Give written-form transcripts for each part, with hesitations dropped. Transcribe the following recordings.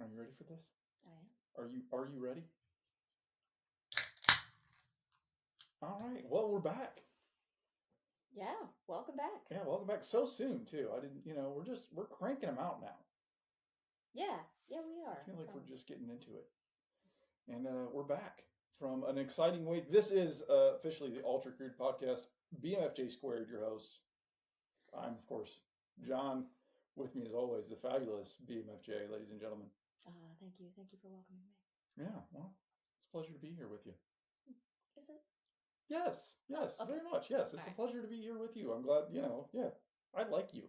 Are you ready for this? I am. Are you ready? All right. Well, we're back. Yeah, welcome back. Yeah, welcome back so soon too. I didn't, we're cranking them out now. Yeah, we are. I feel like we're just getting into it. And we're back from an exciting week. This is officially the Ultra Crude Podcast. BMFJ Squared, your host. I'm, of course, John. With me, as always, the fabulous BMFJ, ladies and gentlemen. Thank you. Thank you for welcoming me. Yeah, well, it's a pleasure to be here with you. Is it? Yes, okay. Very much. Yes, it's a pleasure to be here with you. I'm glad, I like you.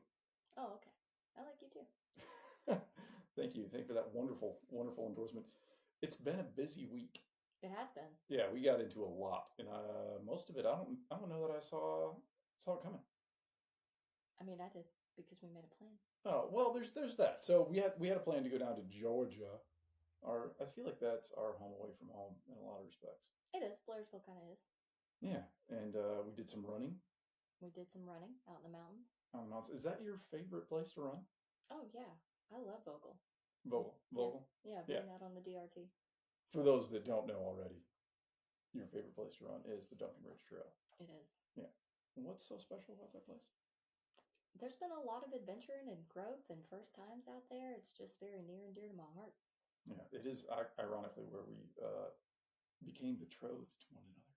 Oh, okay. I like you too. Thank you. Thank you for that wonderful, wonderful endorsement. It's been a busy week. It has been. Yeah, we got into a lot, and most of it, I don't know that I saw it coming. I mean, I did because we made a plan. Oh well, there's that. So we had a plan to go down to Georgia. I feel like that's our home away from home in a lot of respects. It is. Blairsville kind of is. Yeah, and we did some running. We did some running out in the mountains. Out in the mountains. Is that your favorite place to run? Oh yeah, I love Vogel. Vogel. Yeah, being out on the DRT. For those that don't know already, your favorite place to run is the Duncan Ridge Trail. It is. Yeah. What's so special about that place? There's been a lot of adventuring and growth and first times out there. It's just very near and dear to my heart. Yeah, it is ironically where we became betrothed to one another.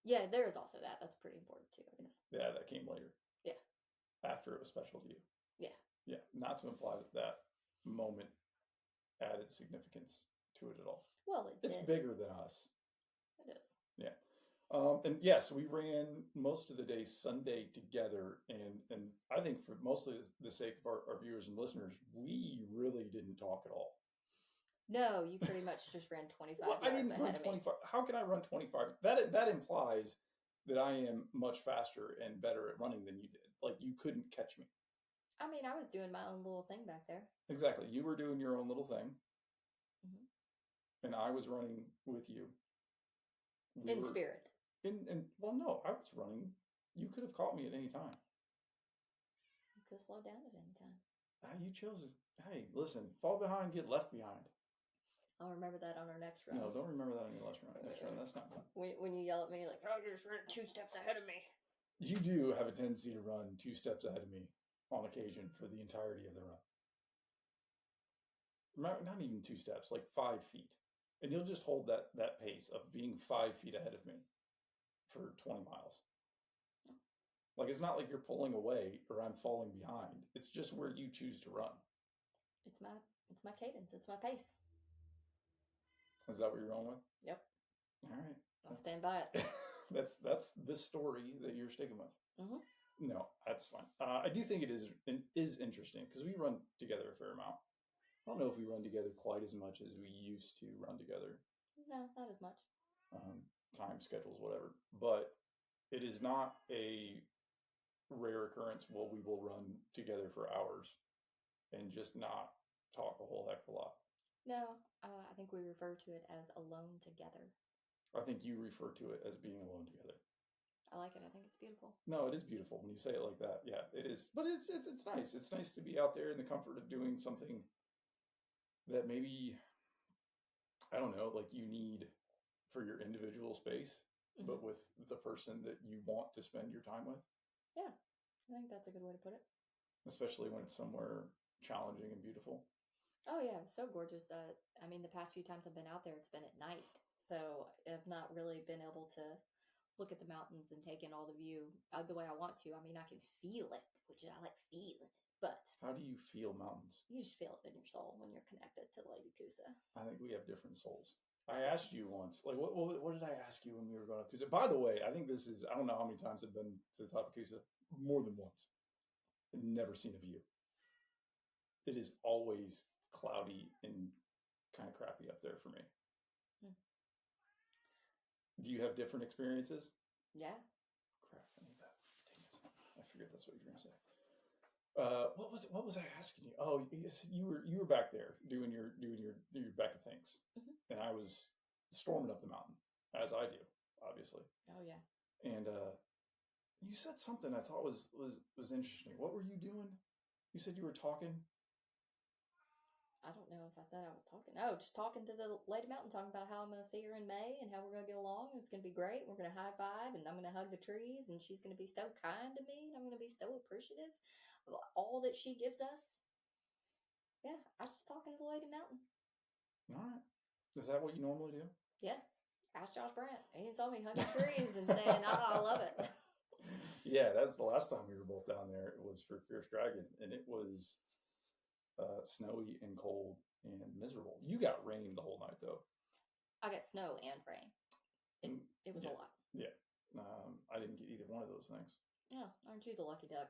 Yeah, there is also that. That's pretty important too, I guess. Yeah, that came later. Yeah. After it was special to you. Yeah. Yeah, not to imply that moment added significance to it at all. Well, it's bigger than us. It is. Yeah. And yes, we ran most of the day Sunday together, and I think for mostly the sake of our viewers and listeners, we really didn't talk at all. No, you pretty much just ran 25 well, yards I didn't run 25. How can I run 25? That implies that I am much faster and better at running than you did. Like, you couldn't catch me. I mean, I was doing my own little thing back there. Exactly. You were doing your own little thing. Mm-hmm. And I was running with you. In spirit. Well, no, I was running. You could have caught me at any time. You could have slowed down at any time. You chose it. Hey, listen, fall behind, get left behind. I'll remember that on our next run. No, don't remember that on your next run. That's not fun. When you yell at me like, "Oh, you're just running 2 steps ahead of me." You do have a tendency to run 2 steps ahead of me on occasion for the entirety of the run. Not even 2 steps, like 5 feet. And you'll just hold that pace of being 5 feet ahead of me for 20 miles. Like, it's not like you're pulling away or I'm falling behind. It's just where you choose to run. It's my cadence. It's my pace. Is that what you're going with? Yep. All right. I'll stand by it. That's the story that you're sticking with. Mm-hmm. No, that's fine. I do think it is interesting because we run together a fair amount. I don't know if we run together quite as much as we used to run together. No, not as much. Time schedules, whatever. But it is not a rare occurrence. Well, we will run together for hours and just not talk a whole heck of a lot. No, I think we refer to it as alone together. I think you refer to it as being alone together. I like it. I think it's beautiful. No, it is beautiful when you say it like that. Yeah, it is. But it's nice. It's nice to be out there in the comfort of doing something that maybe, I don't know, like you need for your individual space, mm-hmm. but with the person that you want to spend your time with. Yeah, I think that's a good way to put it. Especially when it's somewhere challenging and beautiful. Oh yeah, so gorgeous. I mean, the past few times I've been out there, it's been at night. So I've not really been able to look at the mountains and take in all the view the way I want to. I mean, I can feel it, which I like feeling it. But how do you feel mountains? You just feel it in your soul when you're connected to Lady Kusa. I think we have different souls. I asked you once, like, what did I ask you when we were going up Kusa? By the way, I think this is, I don't know how many times I've been to the top of Kusa. More than once. I've never seen a view. It is always cloudy and kind of crappy up there for me. Do you have different experiences? Yeah. Crap, I need that. Dang it. I figured that's what you were going to say. What was I asking you? Oh, you were back there doing your Becca things. Mm-hmm. And I was storming up the mountain, as I do, obviously. Oh yeah. And you said something I thought was interesting. What were you doing? You said you were talking. I don't know if I said I was talking. Oh, just talking to the Lady Mountain, talking about how I'm going to see her in May and how we're going to get along. It's going to be great. We're going to high five and I'm going to hug the trees and she's going to be so kind to me and I'm going to be so appreciative of all that she gives us. Yeah, I was just talking to the Lady Mountain. All right. Is that what you normally do? Yeah. Ask Josh Brandt. He saw me hugging trees and saying, I love it. Yeah, that's the last time we were both down there. It was for Fierce Dragon, and it was snowy and cold and miserable. You got rain the whole night, though. I got snow and rain. It was yeah. a lot. Yeah. I didn't get either one of those things. Oh, aren't you the lucky duck?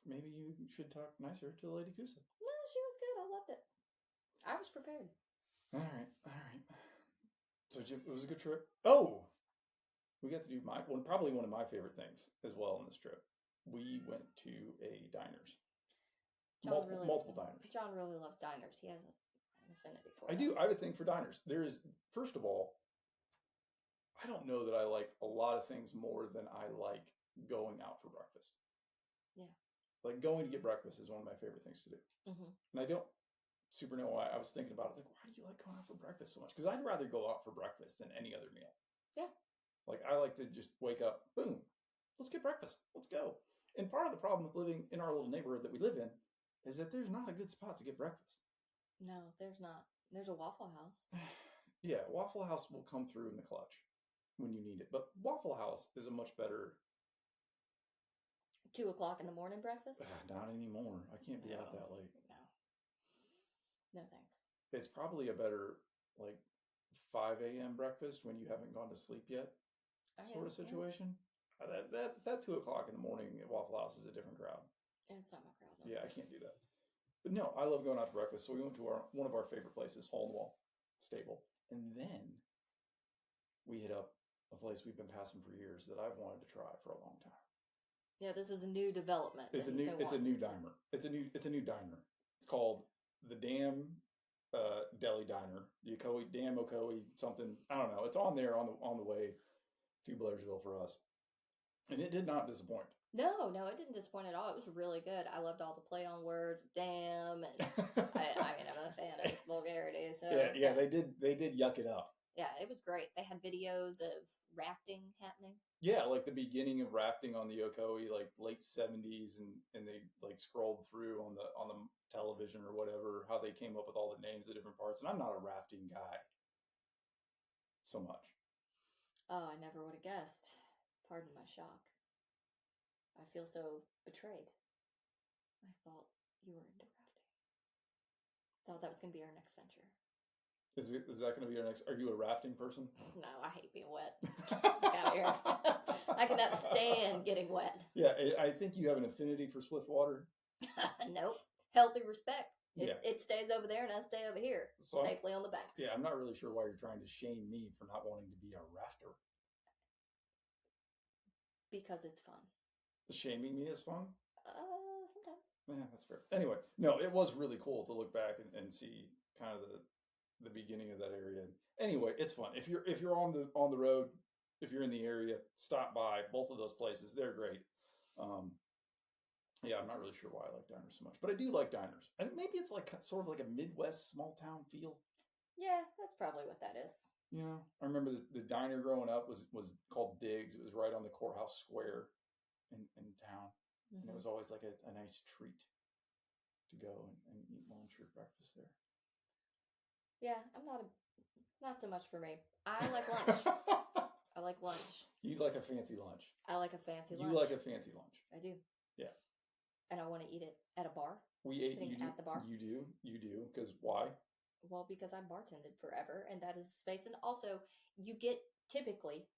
Maybe you should talk nicer to Lady Kusa. No, she was good. I loved it. I was prepared. All right. So it was a good trip. Oh, we got to do probably one of my favorite things as well on this trip. We went to a diners. Multiple diners. John really loves diners. He has an affinity for them. I do. I have a thing for diners. There is, first of all, I don't know that I like a lot of things more than I like going out for breakfast. Yeah. Like going to get breakfast is one of my favorite things to do. Mm-hmm. And I don't super know why. I was thinking about it. Like, why do you like going out for breakfast so much? Because I'd rather go out for breakfast than any other meal. Yeah. Like, I like to just wake up, boom, let's get breakfast. Let's go. And part of the problem with living in our little neighborhood that we live in is that there's not a good spot to get breakfast. No, there's not. There's a Waffle House. Yeah, Waffle House will come through in the clutch when you need it. But Waffle House is a much better 2 o'clock in the morning breakfast? Not anymore. I can't be out that late. No thanks. It's probably a better, like, 5 a.m. breakfast when you haven't gone to sleep yet sort of situation. Yeah. That 2 o'clock in the morning at Waffle House is a different crowd. Yeah, it's not my crowd. Yeah, I can't do that. But no, I love going out to breakfast. So we went to one of our favorite places, Hole in the Wall Stable. And then we hit up a place we've been passing for years that I've wanted to try for a long time. Yeah, this is a new development. It's a new diner. It's a new diner. It's called the Dam Deli Diner. The Dam Ocoee something. I don't know. It's on there on the way to Blairsville for us. And it did not disappoint. No, it didn't disappoint at all. It was really good. I loved all the play on words, damn, and I'm a fan of vulgarity. So yeah, they did yuck it up. Yeah, it was great. They had videos of rafting happening. Yeah, like the beginning of rafting on the Ocoee, like late 70s, and they like scrolled through on the television or whatever how they came up with all the names of different parts. And I'm not a rafting guy so much. Oh, I never would have guessed. Pardon my shock. I feel so betrayed. I thought you were into rafting. Thought that was going to be our next venture. Is that going to be our next? Are you a rafting person? No, I hate being wet. Get out of here. I cannot stand getting wet. Yeah, I think you have an affinity for swift water. Nope. Healthy respect. Yeah. It stays over there and I stay over here, so safely on the banks. Yeah, I'm not really sure why you're trying to shame me for not wanting to be a rafter. Because it's fun. Shaming me is fun? Sometimes. Yeah, that's fair. Anyway, no, it was really cool to look back and see kind of the beginning of that area. Anyway, it's fun. If you're on the road, if you're in the area, stop by both of those places. They're great. Yeah, I'm not really sure why I like diners so much, but I do like diners. And maybe it's like sort of like a Midwest small town feel. Yeah, that's probably what that is. Yeah, I remember the diner growing up was called Diggs. It was right on the courthouse square in town, and it was always like a nice treat to go and eat lunch or breakfast there. Yeah, not so much for me. I like lunch. I like lunch. You like a fancy lunch. I like a fancy lunch. You like a fancy lunch. I do. Yeah. And I want to eat it at a bar. Sitting at the bar. You do. Because why? Well, because I bartended forever, and that is space. And also, you get typically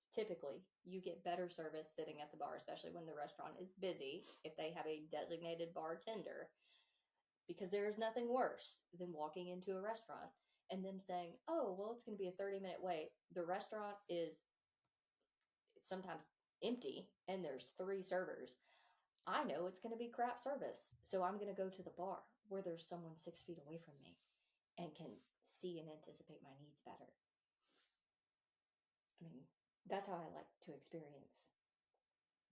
you get better service sitting at the bar, especially when the restaurant is busy. If they have a designated bartender, because there is nothing worse than walking into a restaurant and them saying, "Oh, well, it's going to be a 30-minute wait." The restaurant is sometimes empty, and there's 3 servers. I know it's going to be crap service, so I'm going to go to the bar where there's someone 6 feet away from me and can see and anticipate my needs better. I mean, that's how I like to experience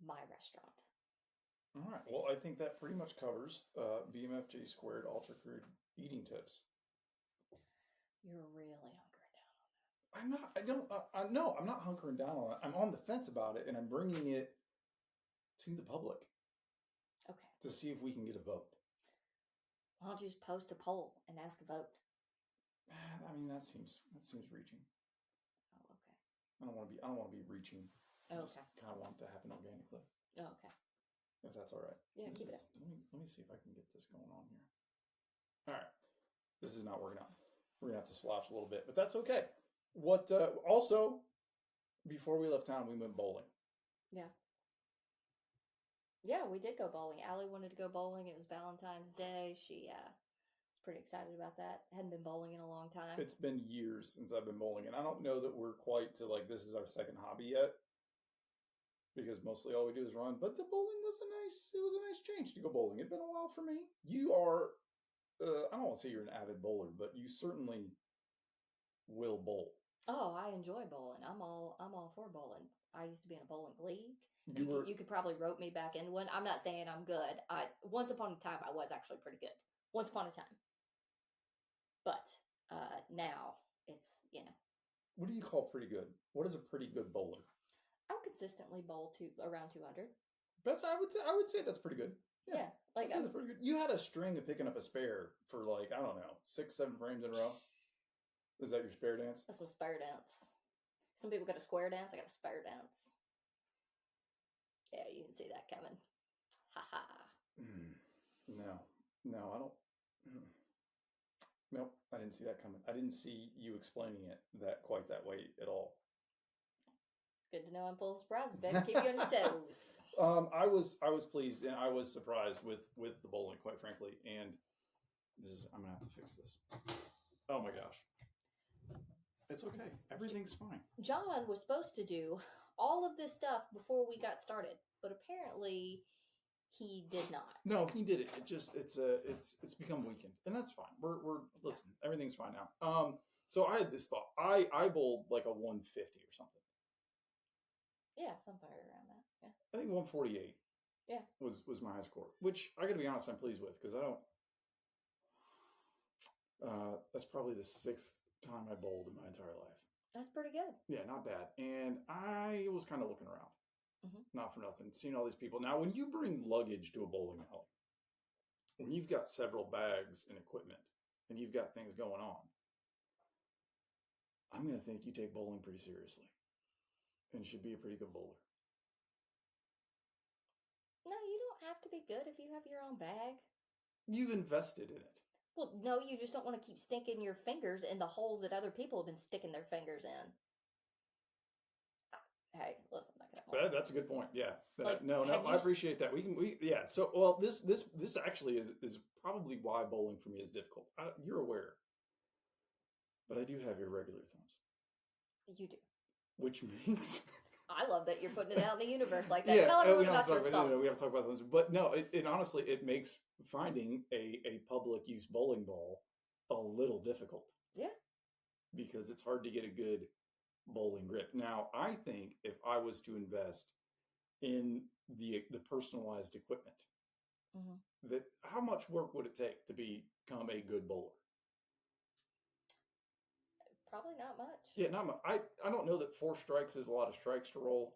my restaurant. All right. Well, I think that pretty much covers BMFJ Squared Ultra Crude eating tips. You're really hunkering down. I'm not. I don't. No, I'm not hunkering down on it. I'm on the fence about it, and I'm bringing it to the public Okay. to see if we can get a vote. Why don't you just post a poll and ask a vote? I mean, that seems reaching. Oh, okay. I don't want to be reaching. I just Okay. kind of want it to happen organically. Oh, okay. If that's all right. Yeah, keep it up. Let me see if I can get this going on here. All right. This is not working out. We're gonna have to slouch a little bit, but that's okay. What also before we left town, we went bowling. Yeah. Yeah, we did go bowling. Allie wanted to go bowling. It was Valentine's Day. She was pretty excited about that. Hadn't been bowling in a long time. It's been years since I've been bowling, and I don't know that we're quite to like this is our second hobby yet, because mostly all we do is run. But the bowling was a nice change to go bowling. It'd been a while for me. You are, I don't want to say you're an avid bowler, but you certainly will bowl. Oh, I enjoy bowling. I'm all for bowling. I used to be in a bowling league. You could probably rope me back into one. I'm not saying I'm good. Once upon a time I was actually pretty good. Once upon a time. But now it's, What do you call pretty good? What is a pretty good bowler? I'll consistently bowl to around 200. I would say that's pretty good. Yeah, like that's pretty good. You had a string of picking up a spare for like I don't know 6-7 frames in a row. Is that your spare dance? That's my spare dance. Some people got a square dance. I got a spare dance. Yeah, you didn't see that coming. Ha ha. No, I don't. Nope, I didn't see that coming. I didn't see you explaining it quite that way at all. Good to know I'm full of surprises, baby. Keep you on your toes. I was pleased and I was surprised with the bowling, quite frankly. And I'm gonna have to fix this. Oh my gosh. It's okay. Everything's fine. Jon was supposed to do all of this stuff before we got started, but apparently he did not. No, he did it. It's become weekend, and that's fine. We're listen. Everything's fine now. So I had this thought. I bowled like a 150 or something. Yeah, somewhere around that. Yeah. I think 148. Yeah. Was my high score, which I got to be honest, I'm pleased with because I don't. That's probably the 6th time I bowled in my entire life. That's pretty good. Yeah, not bad. And I was kind of looking around, not for nothing, seeing all these people. Now, when you bring luggage to a bowling alley, when you've got several bags and equipment, and you've got things going on, I'm going to think you take bowling pretty seriously, and should be a pretty good bowler. No, you don't have to be good if you have your own bag. You've invested in it. Well, no, you just don't want to keep sticking your fingers in the holes that other people have been sticking their fingers in. Hey, listen, that's a good point. Yeah. Like, no, I appreciate that. Yeah. So, well, this actually is probably why bowling for me is difficult. You're aware, but I do have irregular thumbs. You do. Which means I love that you're putting it out in the universe like that. Yeah, Tell everyone about your thumbs. We have to talk about thumbs. But no, it honestly, it makes finding a public use bowling ball a little difficult. Yeah. Because it's hard to get a good bowling grip. Now, I think if I was to invest in the personalized equipment, that how much work would it take to become a good bowler? Probably not much. Yeah, not much. I don't know that 4 strikes is a lot of strikes to roll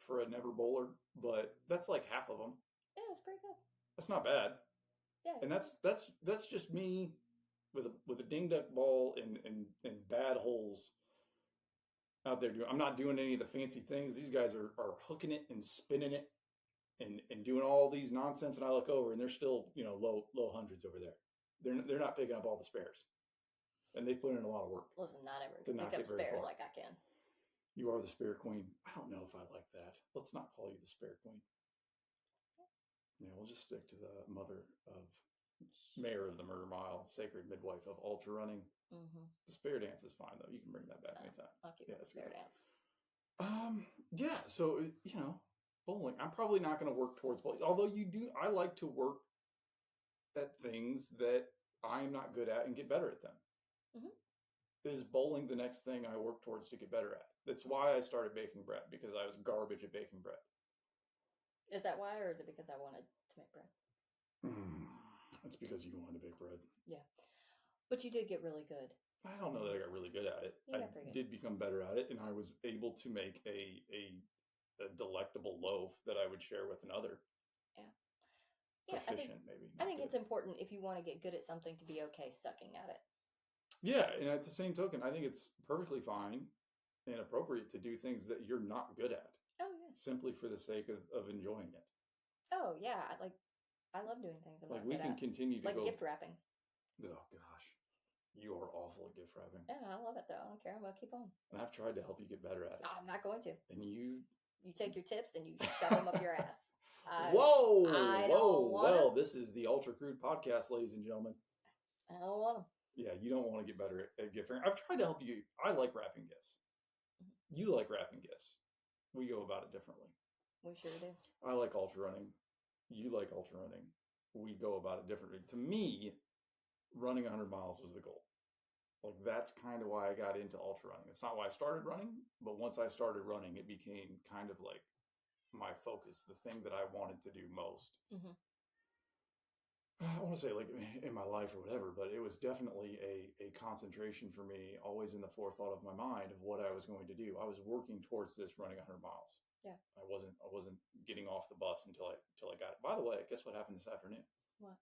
for a never bowler, but that's like half of them. Yeah, it's pretty good. That's not bad. Yeah, and that's just me with a ding duck ball and bad holes out there. I'm not doing any of the fancy things. These guys are hooking it and spinning it and doing all these nonsense, and I look over and they're still low hundreds over there. They're not picking up all the spares, and they put in a lot of work. Listen, not everyone can pick up spares like I can. You are the spare queen. I don't know if I like that. Let's not call you the spare queen. Yeah, we'll just stick to the mayor of the Murder Mile, sacred midwife of ultra running. The spare dance is fine though. You can bring that back anytime. I'll keep the spare dance. Yeah. So bowling. I'm probably not going to work towards bowling. Although I like to work at things that I'm not good at and get better at them. Is bowling the next thing I work towards to get better at? That's why I started baking bread, because I was garbage at baking bread. Is that why, or is it because I wanted to make bread? That's because you wanted to bake bread. Yeah. But you did get really good. I don't know that I got really good at it. You I got pretty good. did become better at it, and I was able to make a delectable loaf that I would share with another. Yeah. Yeah, Proficient, maybe. I Not think good. it's important if you want to get good at something to be okay sucking at it. Yeah, and at the same token, I think it's perfectly fine and appropriate to do things that you're not good at Oh yeah. simply for the sake of enjoying it. Oh yeah. I love doing things I'm Like not we good can at. continue to Like go. gift wrapping. Oh gosh, you are awful at gift wrapping. Yeah, I love it though. I don't care. I'm gonna keep on. And I've tried to help you get better at it. I'm not going to. And you take your tips and you shove them up your ass. Whoa! I Whoa! don't wanna. Well, this is the Ultra Crude Podcast, ladies and gentlemen. I don't want them. Yeah, you don't want to get better at gift wrapping. I've tried to help you. I like wrapping gifts. You like wrapping gifts. We go about it differently. We sure do. I like ultra running. You like ultra running. We go about it differently. To me, running 100 miles was the goal. Like that's kind of why I got into ultra running. It's not why I started running, but once I started running, it became kind of like my focus, the thing that I wanted to do most. Mm-hmm. I want to say like in my life or whatever, but it was definitely a concentration for me, always in the forethought of my mind of what I was going to do. I was working towards this running 100 miles. Yeah. I wasn't getting off the bus until I got it. By the way, guess what happened this afternoon? What?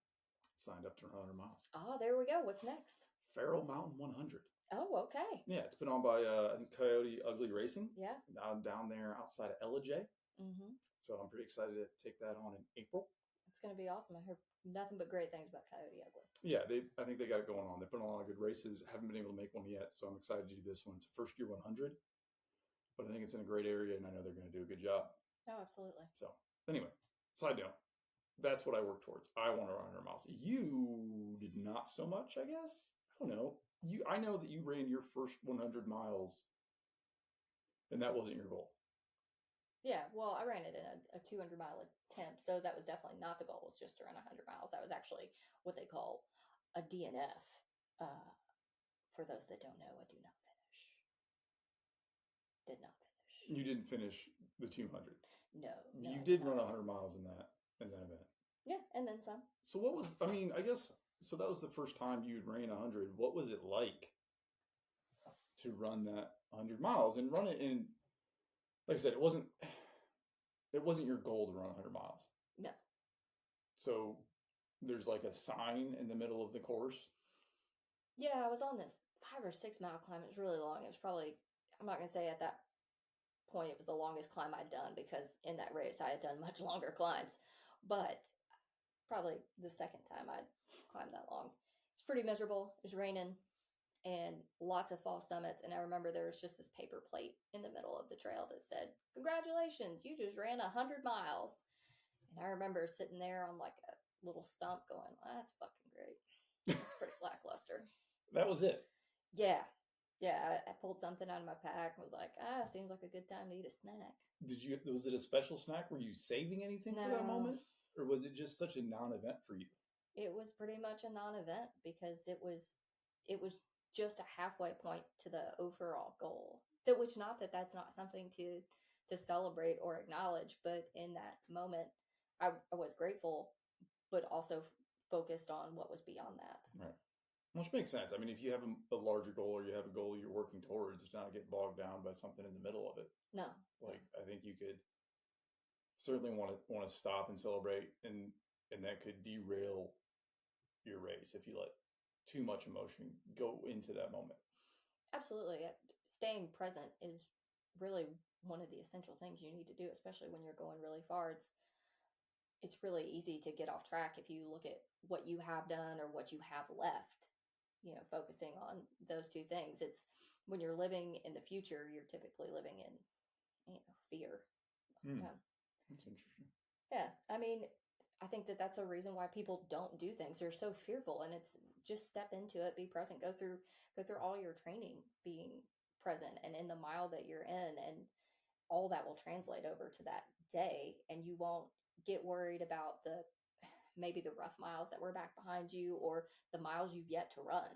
Signed up to run 100 miles. Oh, there we go. What's next? Farrell Mountain 100. Oh, okay. Yeah, it's been on by I think Coyote Ugly Racing. Yeah. Down there outside of Ellijay. Mm-hmm. So I'm pretty excited to take that on in April. It's going to be awesome. I heard nothing but great things about Coyote Ugly. Yeah, I think they got it going on. They put on a lot of good races. Haven't been able to make one yet, so I'm excited to do this one. It's a first year 100, but I think it's in a great area, and I know they're going to do a good job. Oh, absolutely. So anyway, side note, that's what I work towards. I want to run 100 miles. You did not so much, I guess. I don't know. I know that you ran your first 100 miles, and that wasn't your goal. Yeah, well, I ran it in a 200-mile attempt, so that was definitely not the goal. Was just to run 100 miles. That was actually what they call a DNF. For those that don't know, I do not finish. Did not finish. You didn't finish the 200. No. You did run 100 miles in that event. Yeah, and then some. So what was? I mean, I guess so. That was the first time you ran 100. What was it like to run that 100 miles and run it in? Like I said, it wasn't your goal to run 100 miles. No. So there's like a sign in the middle of the course. Yeah, I was on this 5 or 6 mile climb. It was really long. It was probably, I'm not going to say at that point it was the longest climb I'd done, because in that race I had done much longer climbs, but probably the second time I'd climbed that long. It's pretty miserable. It was raining and lots of false summits. And I remember there was just this paper plate in the middle of the trail that said, "Congratulations, you just ran 100 miles. And I remember sitting there on like a little stump going, well, that's fucking great. It's pretty lackluster. That was it. Yeah. Yeah. I pulled something out of my pack and was like, seems like a good time to eat a snack. Was it a special snack? Were you saving anything for that moment? Or was it just such a non-event for you? It was pretty much a non-event because it was just a halfway point to the overall goal. That's not something to celebrate or acknowledge, but in that moment, I was grateful, but also focused on what was beyond that. Right. Which makes sense. I mean, if you have a larger goal or you have a goal you're working towards, it's not to get bogged down by something in the middle of it. No. Like, I think you could certainly want to stop and celebrate, and that could derail your race if you let too much emotion go into that moment. Absolutely. Staying present is really one of the essential things you need to do, especially when you're going really far. It's really easy to get off track if you look at what you have done or what you have left. Focusing on those two things. It's when you're living in the future, you're typically living in fear most of the time. That's interesting. Yeah, I mean, I think that's a reason why people don't do things. They're so fearful, and it's just step into it, be present, go through all your training being present and in the mile that you're in, and all that will translate over to that day, and you won't get worried about maybe the rough miles that were back behind you or the miles you've yet to run.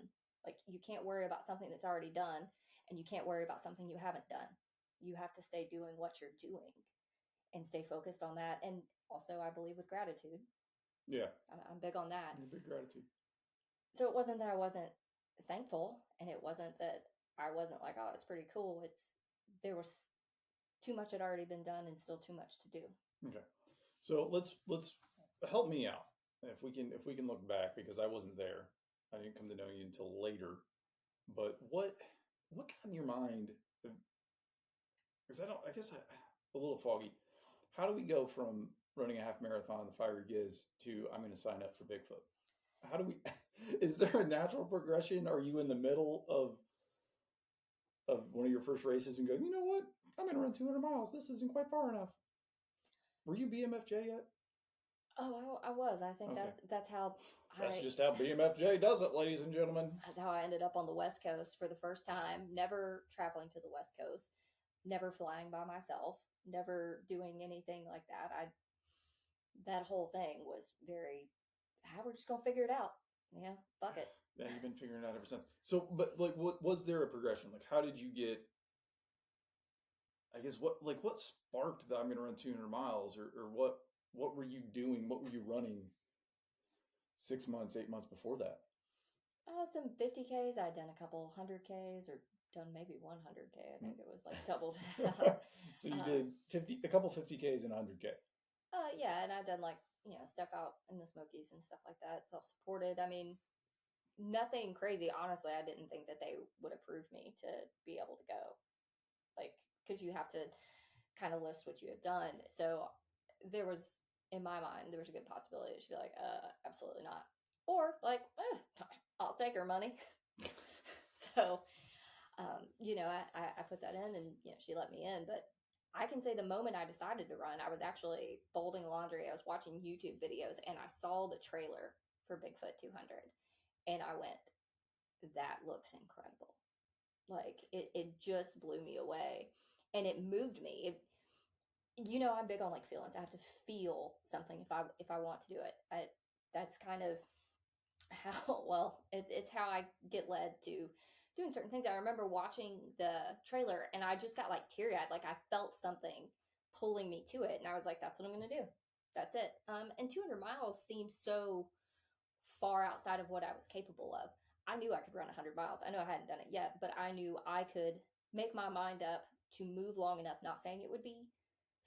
Like, you can't worry about something that's already done, and you can't worry about something you haven't done. You have to stay doing what you're doing and stay focused on that. And also, I believe with gratitude, Yeah. I'm big on that. Yeah, big gratitude. So it wasn't that I wasn't thankful, and it wasn't that I wasn't like, oh, it's pretty cool. It's there was too much had already been done and still too much to do. Okay. So let's help me out. If we can look back because I wasn't there. I didn't come to know you until later. But what got in your mind? Because I guess a little foggy. How do we go from running a half marathon, the fiery giz, to I'm going to sign up for Bigfoot? How do we? Is there a natural progression? Are you in the middle of one of your first races and go, you know what? I'm going to run 200 miles. This isn't quite far enough. Were you BMFJ yet? Oh, I was. I think Okay. that's how That's I just how BMFJ does it, ladies and gentlemen. that's how I ended up on the West Coast for the first time. Never traveling to the West Coast, never flying by myself, never doing anything like that. I that whole thing was very. We're just gonna figure it out. Yeah, fuck it. Yeah, you've been figuring it out ever since. So, but like, what was there a progression? Like, how did you get? I guess what sparked that I'm going to run 200 miles, or what were you doing? What were you running 6 months, 8 months before that? Some 50Ks. I'd done a couple 100Ks or done maybe 100K. I think it was like doubled out. So you uh, did a couple 50Ks and 100K. yeah, and I'd done like stuff out in the Smokies and stuff like that, self supported. I mean, nothing crazy. Honestly, I didn't think that they would approve me to be able to go, like, because you have to kind of list what you have done. So there was, in my mind, there was a good possibility that she'd be like, absolutely not, or like, I'll take her money. So I put that in, and she let me in. But I can say the moment I decided to run, I was actually folding laundry. I was watching YouTube videos, and I saw the trailer for Bigfoot 200, and I went, "That looks incredible!" Like it just blew me away, and it moved me. I'm big on like feelings. I have to feel something if I want to do it. That's kind of how it's how I get led to doing certain things. I remember watching the trailer and I just got like teary eyed, like I felt something pulling me to it, and I was like, "That's what I'm going to do. That's it." And 200 miles seems so far outside of what I was capable of. I knew I could run 100 miles. I know I hadn't done it yet, but I knew I could make my mind up to move long enough. Not saying it would be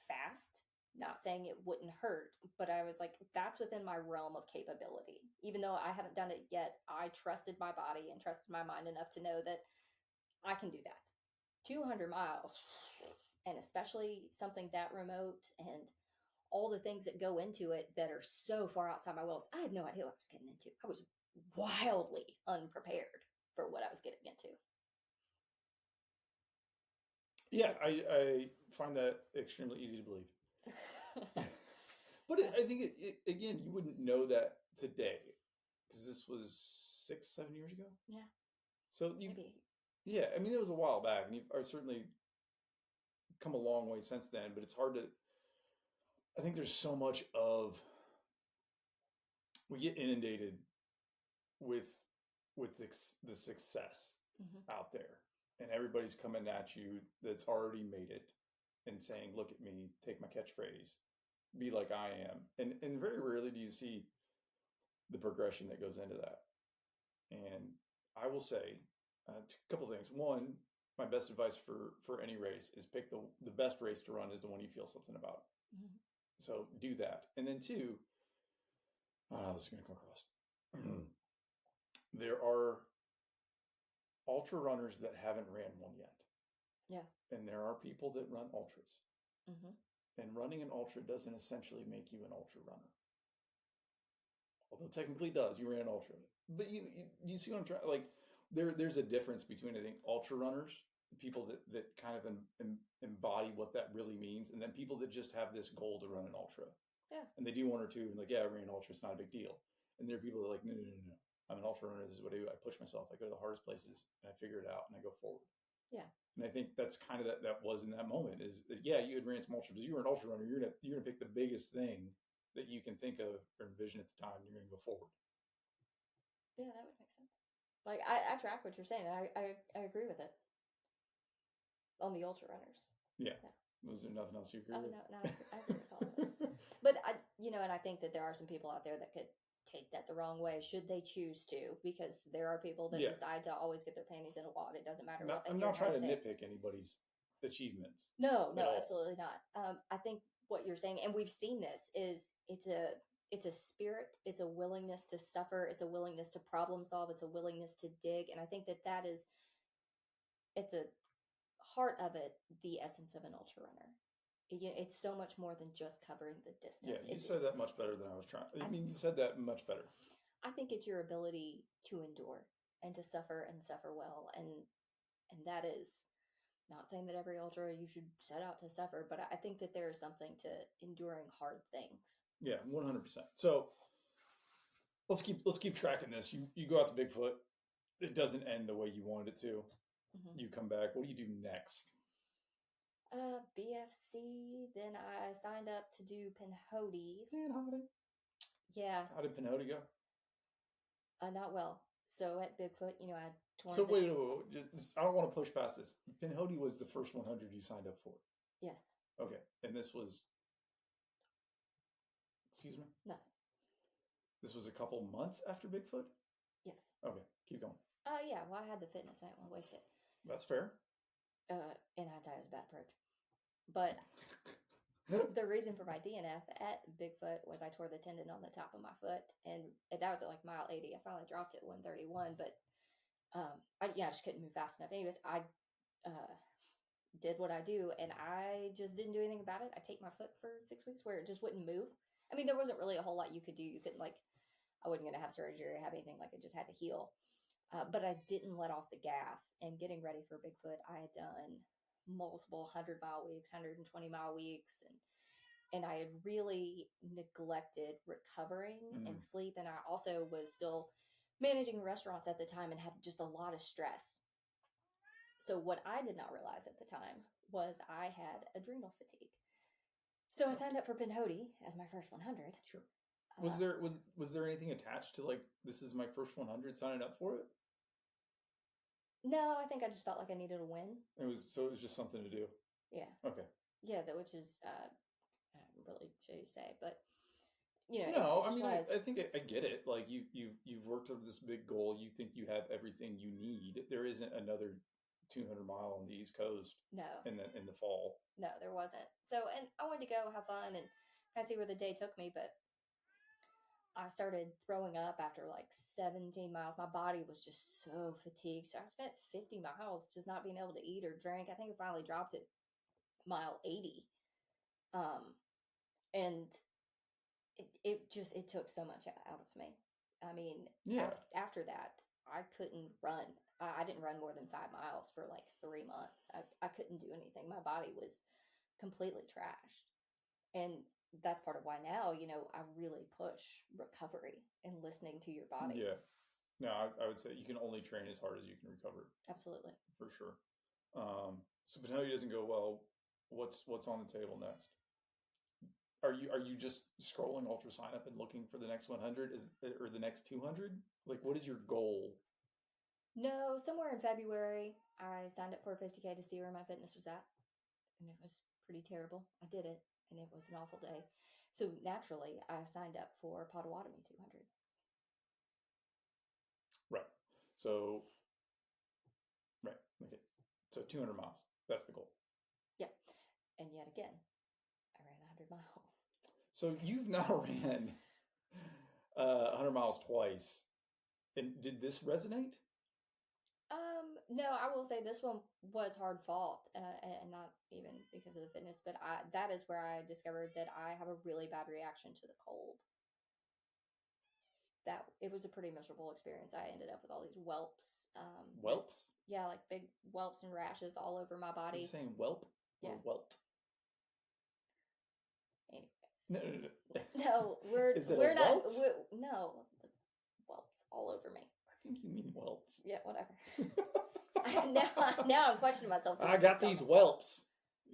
fast, not saying it wouldn't hurt, but I was like, that's within my realm of capability. Even though I haven't done it yet, I trusted my body and trusted my mind enough to know that I can do that. 200 miles, and especially something that remote and all the things that go into it that are so far outside my wills. I had no idea what I was getting into. I was wildly unprepared for what I was getting into. Yeah, I find that extremely easy to believe. But I think again, you wouldn't know that today because this was 6, 7 years ago. Yeah. So Maybe. yeah, I mean, it was a while back, and you've certainly come a long way since then. But it's hard to. I think there's so much of we get inundated with the success Mm-hmm. out there, and everybody's coming at you that's already made it and saying, "Look at me, take my catchphrase, be like I am," and very rarely do you see the progression that goes into that. And I will say a couple things. One, my best advice for any race is pick the best race to run is the one you feel something about. Mm-hmm. So do that. And then two, this is going to come across. There are ultra runners that haven't ran one yet. Yeah. And there are people that run ultras. Mm-hmm. And running an ultra doesn't essentially make you an ultra runner. Although technically it does. You ran an ultra. But you see what I'm trying, like there's a difference between, I think, ultra runners, people that kind of embody what that really means, and then people that just have this goal to run an ultra. Yeah. And they do one or two and like, yeah, I ran an ultra, it's not a big deal. And there are people that are like, no, no, no, no. I'm an ultra runner. This is what I do. I push myself. I go to the hardest places and I figure it out and I go forward. Yeah. And I think that's kind of that was in that moment is yeah, you had ran some ultras, but you were an ultra runner. You're gonna pick the biggest thing that you can think of or envision at the time. And you're gonna go forward. Yeah, that would make sense. Like I track what you're saying. I agree with it. On the ultra runners. Yeah. Yeah. Was there nothing else you agree Oh with? no, I agree with all of it. But And I think that there are some people out there that could take that the wrong way should they choose to, because there are people that Yeah. decide to always get their panties in a wad. It doesn't matter Not, what they I'm hear not and how trying they to say it. nitpick anybody's achievements. No, at all. absolutely not. I think what you're saying, and we've seen this, is it's a spirit, it's a willingness to suffer, it's a willingness to problem solve, it's a willingness to dig, and I think that that is at the heart of it the essence of an ultra runner. It's so much more than just covering the distance. Yeah, you said that much better than I was trying. I mean, you said that much better. I think it's your ability to endure and to suffer and suffer well, and that is not saying that every ultra you should set out to suffer, but I think that there is something to enduring hard things. Yeah, 100%. So let's keep tracking this. You go out to Bigfoot. It doesn't end the way you wanted it to. Mm-hmm. You come back. What do you do next? BFC. Then I signed up to do Pinhoti. Pinhoti. Yeah. How did Pinhoti go? Not well. So at Bigfoot, I torn. So wait. Just, I don't want to push past this. Pinhoti was the first 100 you signed up for. Yes. Okay, and this was. Excuse me. Nothing. This was a couple months after Bigfoot. Yes. Okay, keep going. Yeah. Well, I had the fitness. I didn't want to waste it. That's fair. And I'd say it was a bad approach. But the reason for my DNF at Bigfoot was I tore the tendon on the top of my foot, and that was at like mile 80. I finally dropped it at 131, but I just couldn't move fast enough. Anyways, I did what I do, and I just didn't do anything about it. I taped my foot for 6 weeks where it just wouldn't move. I mean, there wasn't really a whole lot you could do. You couldn't I wasn't going to have surgery or have anything. Like, it just had to heal. But I didn't let off the gas. And getting ready for Bigfoot, I had done multiple 100-mile weeks, 120-mile weeks, and I had really neglected recovering and sleep. And I also was still managing restaurants at the time and had just a lot of stress. So what I did not realize at the time was I had adrenal fatigue. So I signed up for Pinhoti as my first 100. Sure. Was there anything attached to this is my first 100 signing up for it? No, I think I just felt like I needed a win. It was just something to do. Yeah. Okay. Yeah, which is really shitty to say, but no, I think I get it. Like you've worked toward this big goal. You think you have everything you need. There isn't another 200-mile on the East Coast. No. In the fall. No, there wasn't. So, and I wanted to go have fun and kind of see where the day took me, but I started throwing up after 17 miles. My body was just so fatigued. So I spent 50 miles just not being able to eat or drink. I think I finally dropped at mile 80. And it took so much out of me. I mean, after that, I couldn't run. I didn't run more than 5 miles for 3 months. I couldn't do anything. My body was completely trashed. And that's part of why now, I really push recovery and listening to your body. Yeah. No, I would say you can only train as hard as you can recover. Absolutely. For sure. So Pinhoti doesn't go well. What's on the table next? Are you just scrolling Ultra Sign Up and looking for the next 100 or the next 200? What is your goal? No, somewhere in February, I signed up for a 50K to see where my fitness was at. And it was pretty terrible. I did it, and it was an awful day. So naturally, I signed up for Potawatomi 200. Right. So, right. Okay. So 200 miles. That's the goal. Yeah. And yet again, I ran 100 miles. So you've now ran 100 miles twice. And did this resonate? No, I will say this one was hard fought, and not even because of the fitness, but that is where I discovered that I have a really bad reaction to the cold. That it was a pretty miserable experience. I ended up with all these whelps. Whelps? Yeah, like big whelps and rashes all over my body. Are you saying whelp or welt? Anyways. No. We're not. No, whelps all over me. I think you mean whelps. Yeah, whatever. now I'm questioning myself. I got these whelps.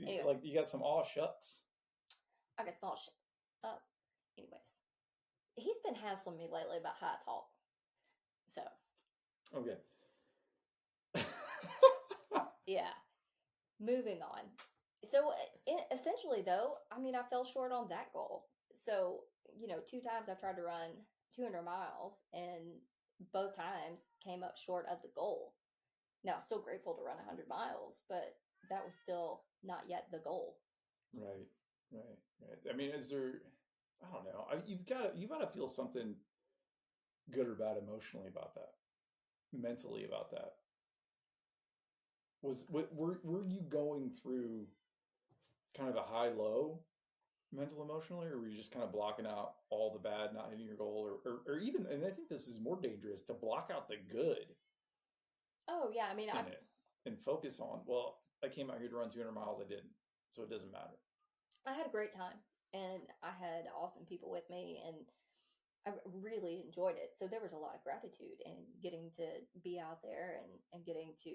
Anyways. You got some aw shucks. I got small shit. Anyways, he's been hassling me lately about how I talk. So. Okay. Yeah. Moving on. So essentially, though, I mean, I fell short on that goal. So 2 times I've tried to run 200 miles, and both times came up short of the goal. Now, still grateful to run 100 miles, but that was still not yet the goal. Right, right. I mean, is there? I don't know. You've got to feel something good or bad emotionally about that, mentally about that. Were you going through kind of a high low mental emotionally, or were you just kind of blocking out all the bad, not hitting your goal, or even? And I think this is more dangerous to block out the good Oh, yeah. I mean, in it and focus on. Well, I came out here to run 200 miles. I didn't, so it doesn't matter. I had a great time, and I had awesome people with me, and I really enjoyed it. So there was a lot of gratitude in getting to be out there and getting to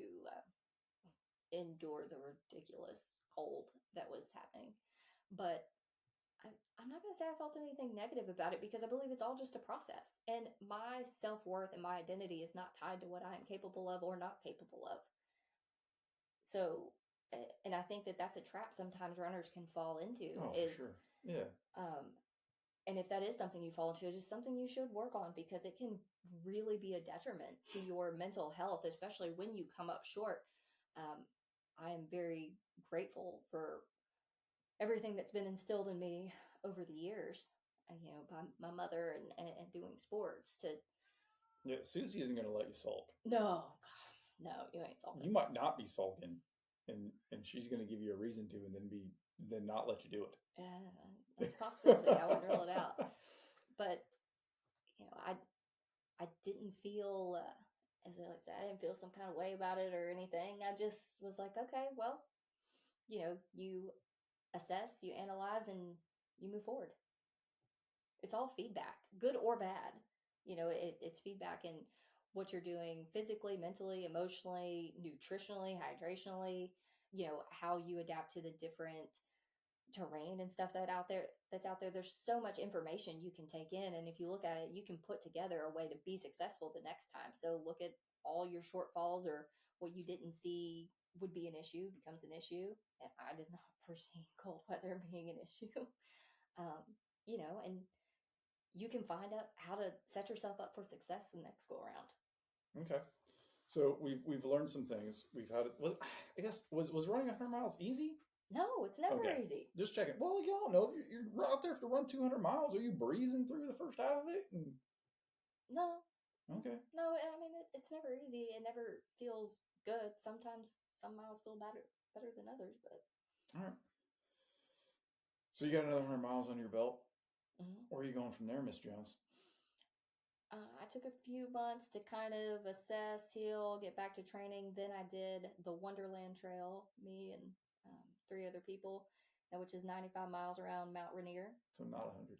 endure the ridiculous cold that was happening. But I'm not going to say I felt anything negative about it, because I believe it's all just a process. And my self worth and my identity is not tied to what I am capable of or not capable of. So, and I think that that's a trap sometimes runners can fall into Oh, for is, sure. Yeah. um, and if that is something you fall into, it's just something you should work on, because it can really be a detriment to your mental health, especially when you come up short. Um, I am very grateful for everything that's been instilled in me over the years, by my mother and doing sports to. Yeah, Susie isn't going to let you sulk. No, God, no, you ain't sulking. You might not be sulking, and she's going to give you a reason to, and then not let you do Yeah, it. that's a possibility. I wouldn't rule it out. But I didn't feel, as I said, I didn't feel some kind of way about it or anything. I just was like, okay, well, you assess, you analyze, and you move forward. It's all feedback, good or bad. It's feedback in what you're doing physically, mentally, emotionally, nutritionally, hydrationally, how you adapt to the different terrain and stuff that's out there. There's so much information you can take in, and if you look at it, you can put together a way to be successful the next time. So look at all your shortfalls, or what you didn't see would be an issue becomes an issue. And I did not foresee cold weather being an issue. um, and you can find out how to set yourself up for success the next go around. Okay. So we've learned some things. We've had it was I guess was running 100 miles easy? No, it's never Okay. easy. Just checking. Well, you don't know if you're out there to run 200 miles. Are you breezing through the first half of it? No, Okay. no. I mean, it's never easy. It never feels good. Sometimes some miles feel better than others, but. All right. So you got another 100 miles on your belt. Mhm. Where are you going from there, Miss Jones? I took a few months to kind of assess, heal, get back to training. Then I did the Wonderland Trail, me and 3 other people, which is 95 miles around Mount Rainier. So not 100.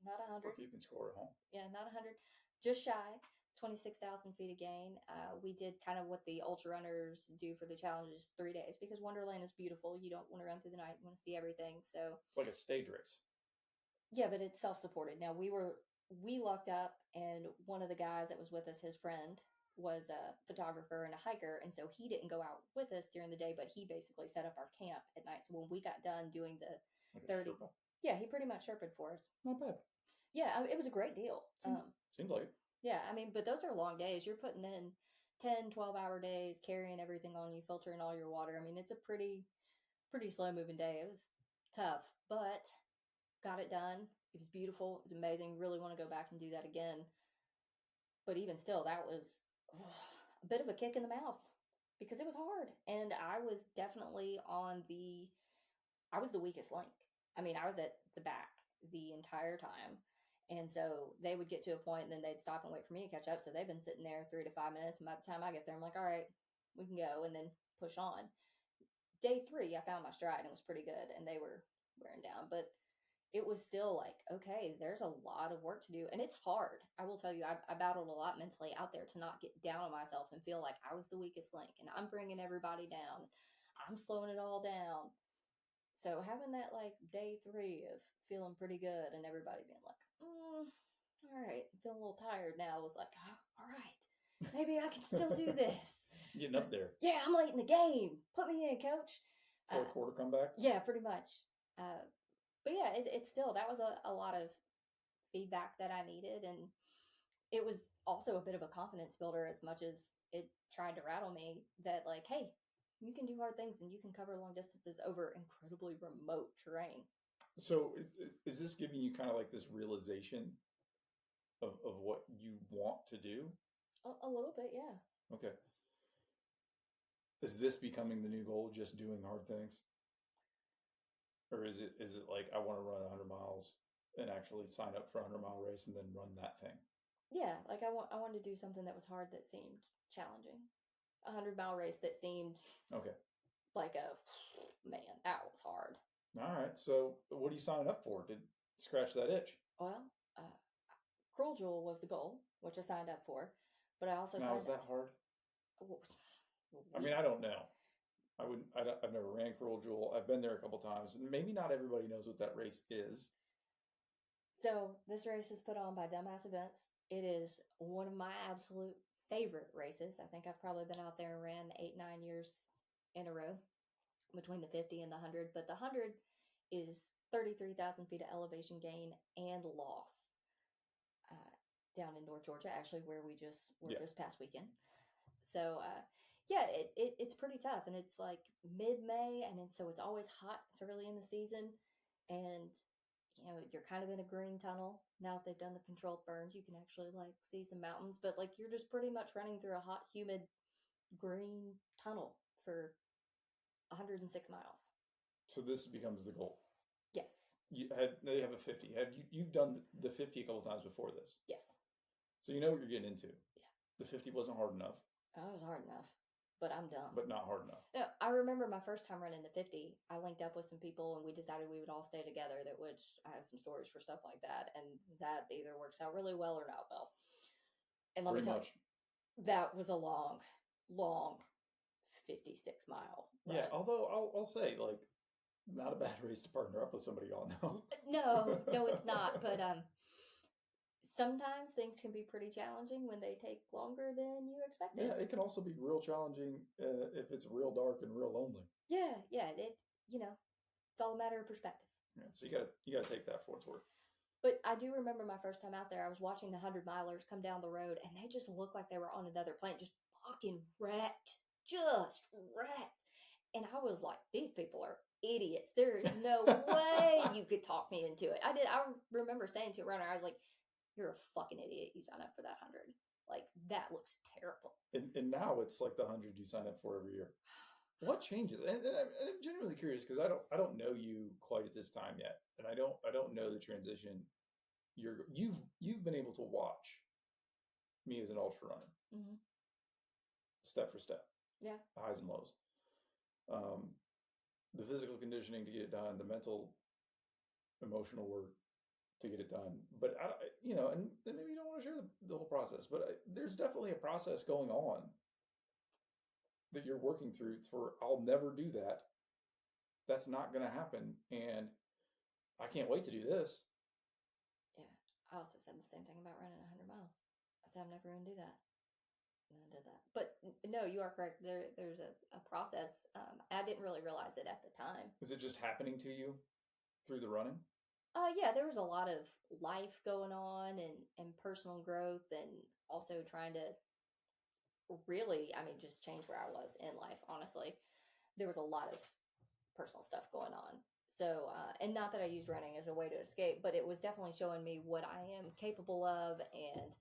Not 100. We're keeping score at home. Yeah, not 100. Just shy. 26,000 feet again. We did kind of what the ultra runners do for the challenges, 3 days, because Wonderland is beautiful. You don't want to run through the night. You want to see everything. So It's like a stage race. yeah, but it's self-supported. Now we lucked up, and one of the guys that was with us, his friend, was a photographer and a hiker, and so he didn't go out with us during the day, but he basically set up our camp at night. So when we got done doing the Like a 30, Sherpa. yeah, he pretty much sherped for us. Not bad. Yeah, it was a great deal. Seems like it. Yeah, I mean, but those are long days. You're putting in 10, 12-hour days, carrying everything on you, filtering all your water. I mean, it's a pretty slow moving day. It was tough, but got it done. It was beautiful. It was amazing. Really want to go back and do that again. But even still, that was a bit of a kick in the mouth, because it was hard. And I was definitely I was the weakest link. I mean, I was at the back the entire time. And so they would get to a point, and then they'd stop and wait for me to catch up. So they've been sitting there 3 to 5 minutes. And by the time I get there, I'm like, all right, we can go, and then push on. Day 3, I found my stride and it was pretty good, and they were wearing down. But it was still like, okay, there's a lot of work to do. And it's hard. I will tell you, I battled a lot mentally out there to not get down on myself and feel like I was the weakest link and I'm bringing everybody down. I'm slowing it all down. So having that like day 3 of feeling pretty good and everybody being like, all right, I'm feeling a little tired now, was like, oh, all right, maybe I can still do this. Getting up there. Yeah, I'm late in the game. Put me in, coach. Fourth quarter comeback. Yeah, pretty much. But yeah, it's still, that was a lot of feedback that I needed. And it was also a bit of a confidence builder as much as it tried to rattle me that, like, hey, you can do hard things and you can cover long distances over incredibly remote terrain. So is this giving you kind of like this realization of what you want to do? A little bit, yeah. Okay. Is this becoming the new goal, just doing hard things? Or is it like I want to run 100 miles and actually sign up for a 100-mile race and then run that thing? Yeah, like I wanted to do something that was hard, that seemed challenging. 100-mile race that seemed Okay. like a man, that was hard. All right. So what are you signing up for? Did scratch that itch? Well, uh, Cruel Jewel was the goal, which I signed up for, but I also Now is signed that hard? up. I mean, I don't know. I've never ran Cruel Jewel. I've been there a couple times, and maybe not everybody knows what that race is. So this race is put on by Dumbass Events. It is one of my absolute favorite races. I think I've probably been out there and ran 8, 9 years in a row between the 50 and the 100. But the 100 is 33,000 feet of elevation gain and loss uh, down in North Georgia, actually, where we just were this past weekend. So, yeah, it's pretty tough. And it's like mid-May, and so it's always hot. It's early in the season. And you're kind of in a green tunnel. Now that they've done the controlled burns, you can actually like see some mountains, but like you're just pretty much running through a hot, humid, green tunnel for 106 miles. So this becomes the goal. Yes. They have a 50. You've done the 50 a couple times before this? Yes. So you know what you're getting into. Yeah. The 50 wasn't hard enough. It was hard enough, but I'm dumb. But not hard enough. No, I remember my first time running the 50. I linked up with some people and we decided we would all stay together. That which I have some stories for stuff like that, and that either works out really well or not well. And let me tell you, that was a long, long 56-mile run. Yeah, although I'll say, like, not a bad race to partner up with somebody on, though. No, it's not. But sometimes things can be pretty challenging when they take longer than you expected. Yeah, it can also be real challenging if it's real dark and real lonely. Yeah. It's all a matter of perspective. Yeah, so you gotta take that for what it's worth. But I do remember my first time out there, I was watching the 100-milers come down the road, and they just looked like they were on another planet, just fucking wrecked. Just wrecked. And I was like, these people are idiots. There is no way you could talk me into it. I remember saying to a runner, I was like, you're a fucking idiot. You sign up for that 100. Like, that looks terrible. And now it's like the 100 you sign up for every year. What changes? And I'm genuinely curious because I don't know you quite at this time yet, and I don't know the transition. You've been able to watch me as an ultra runner, mm-hmm. step for step, yeah, the highs and lows, the physical conditioning to get it done, the mental, emotional work to get it done. But and maybe you don't want to share the whole process, but there's definitely a process going on that you're working through for I'll never do that. That's not going to happen. And I can't wait to do this. Yeah. I also said the same thing about running 100 miles. I said, I'm never going to do that. And I did that. But no, you are correct. There's a process. I didn't really realize it at the time. Is it just happening to you through the running? Yeah, there was a lot of life going on and personal growth, and also trying to really, just change where I was in life, honestly. There was a lot of personal stuff going on. So, and not that I use running as a way to escape, but it was definitely showing me what I am capable of and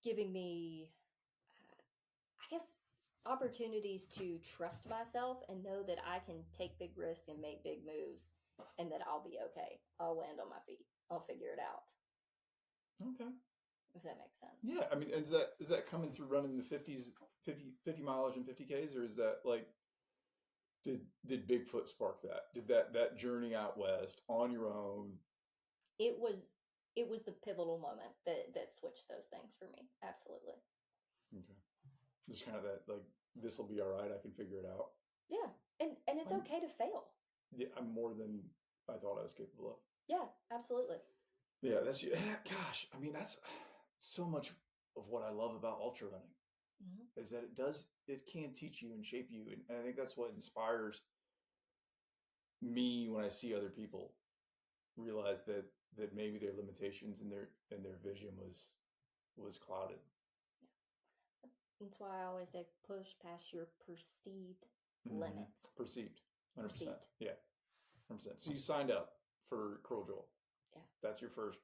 giving me, I guess, opportunities to trust myself and know that I can take big risks and make big moves and that I'll be okay. I'll land on my feet. I'll figure it out. Okay. If that makes sense. Yeah. I mean, is that coming through running the 50 miles and 50Ks, or is that like, did Bigfoot spark that? Did that journey out west on your own? It was the pivotal moment that switched those things for me. Absolutely. Okay. Just kind of that, like, this will be all right. I can figure it out. Yeah. And it's okay to fail. Yeah, I'm more than I thought I was capable of. Yeah, absolutely. Yeah, gosh, I mean, that's so much of what I love about ultra running, mm-hmm. is that it can teach you and shape you. And I think that's what inspires me when I see other people realized that maybe their limitations and their vision was clouded. That's why I always say push past your perceived Mm-hmm. limits. Perceived, 100%. Perceived. Yeah, 100%. So you signed up for Cruel Joel. Yeah. That's your first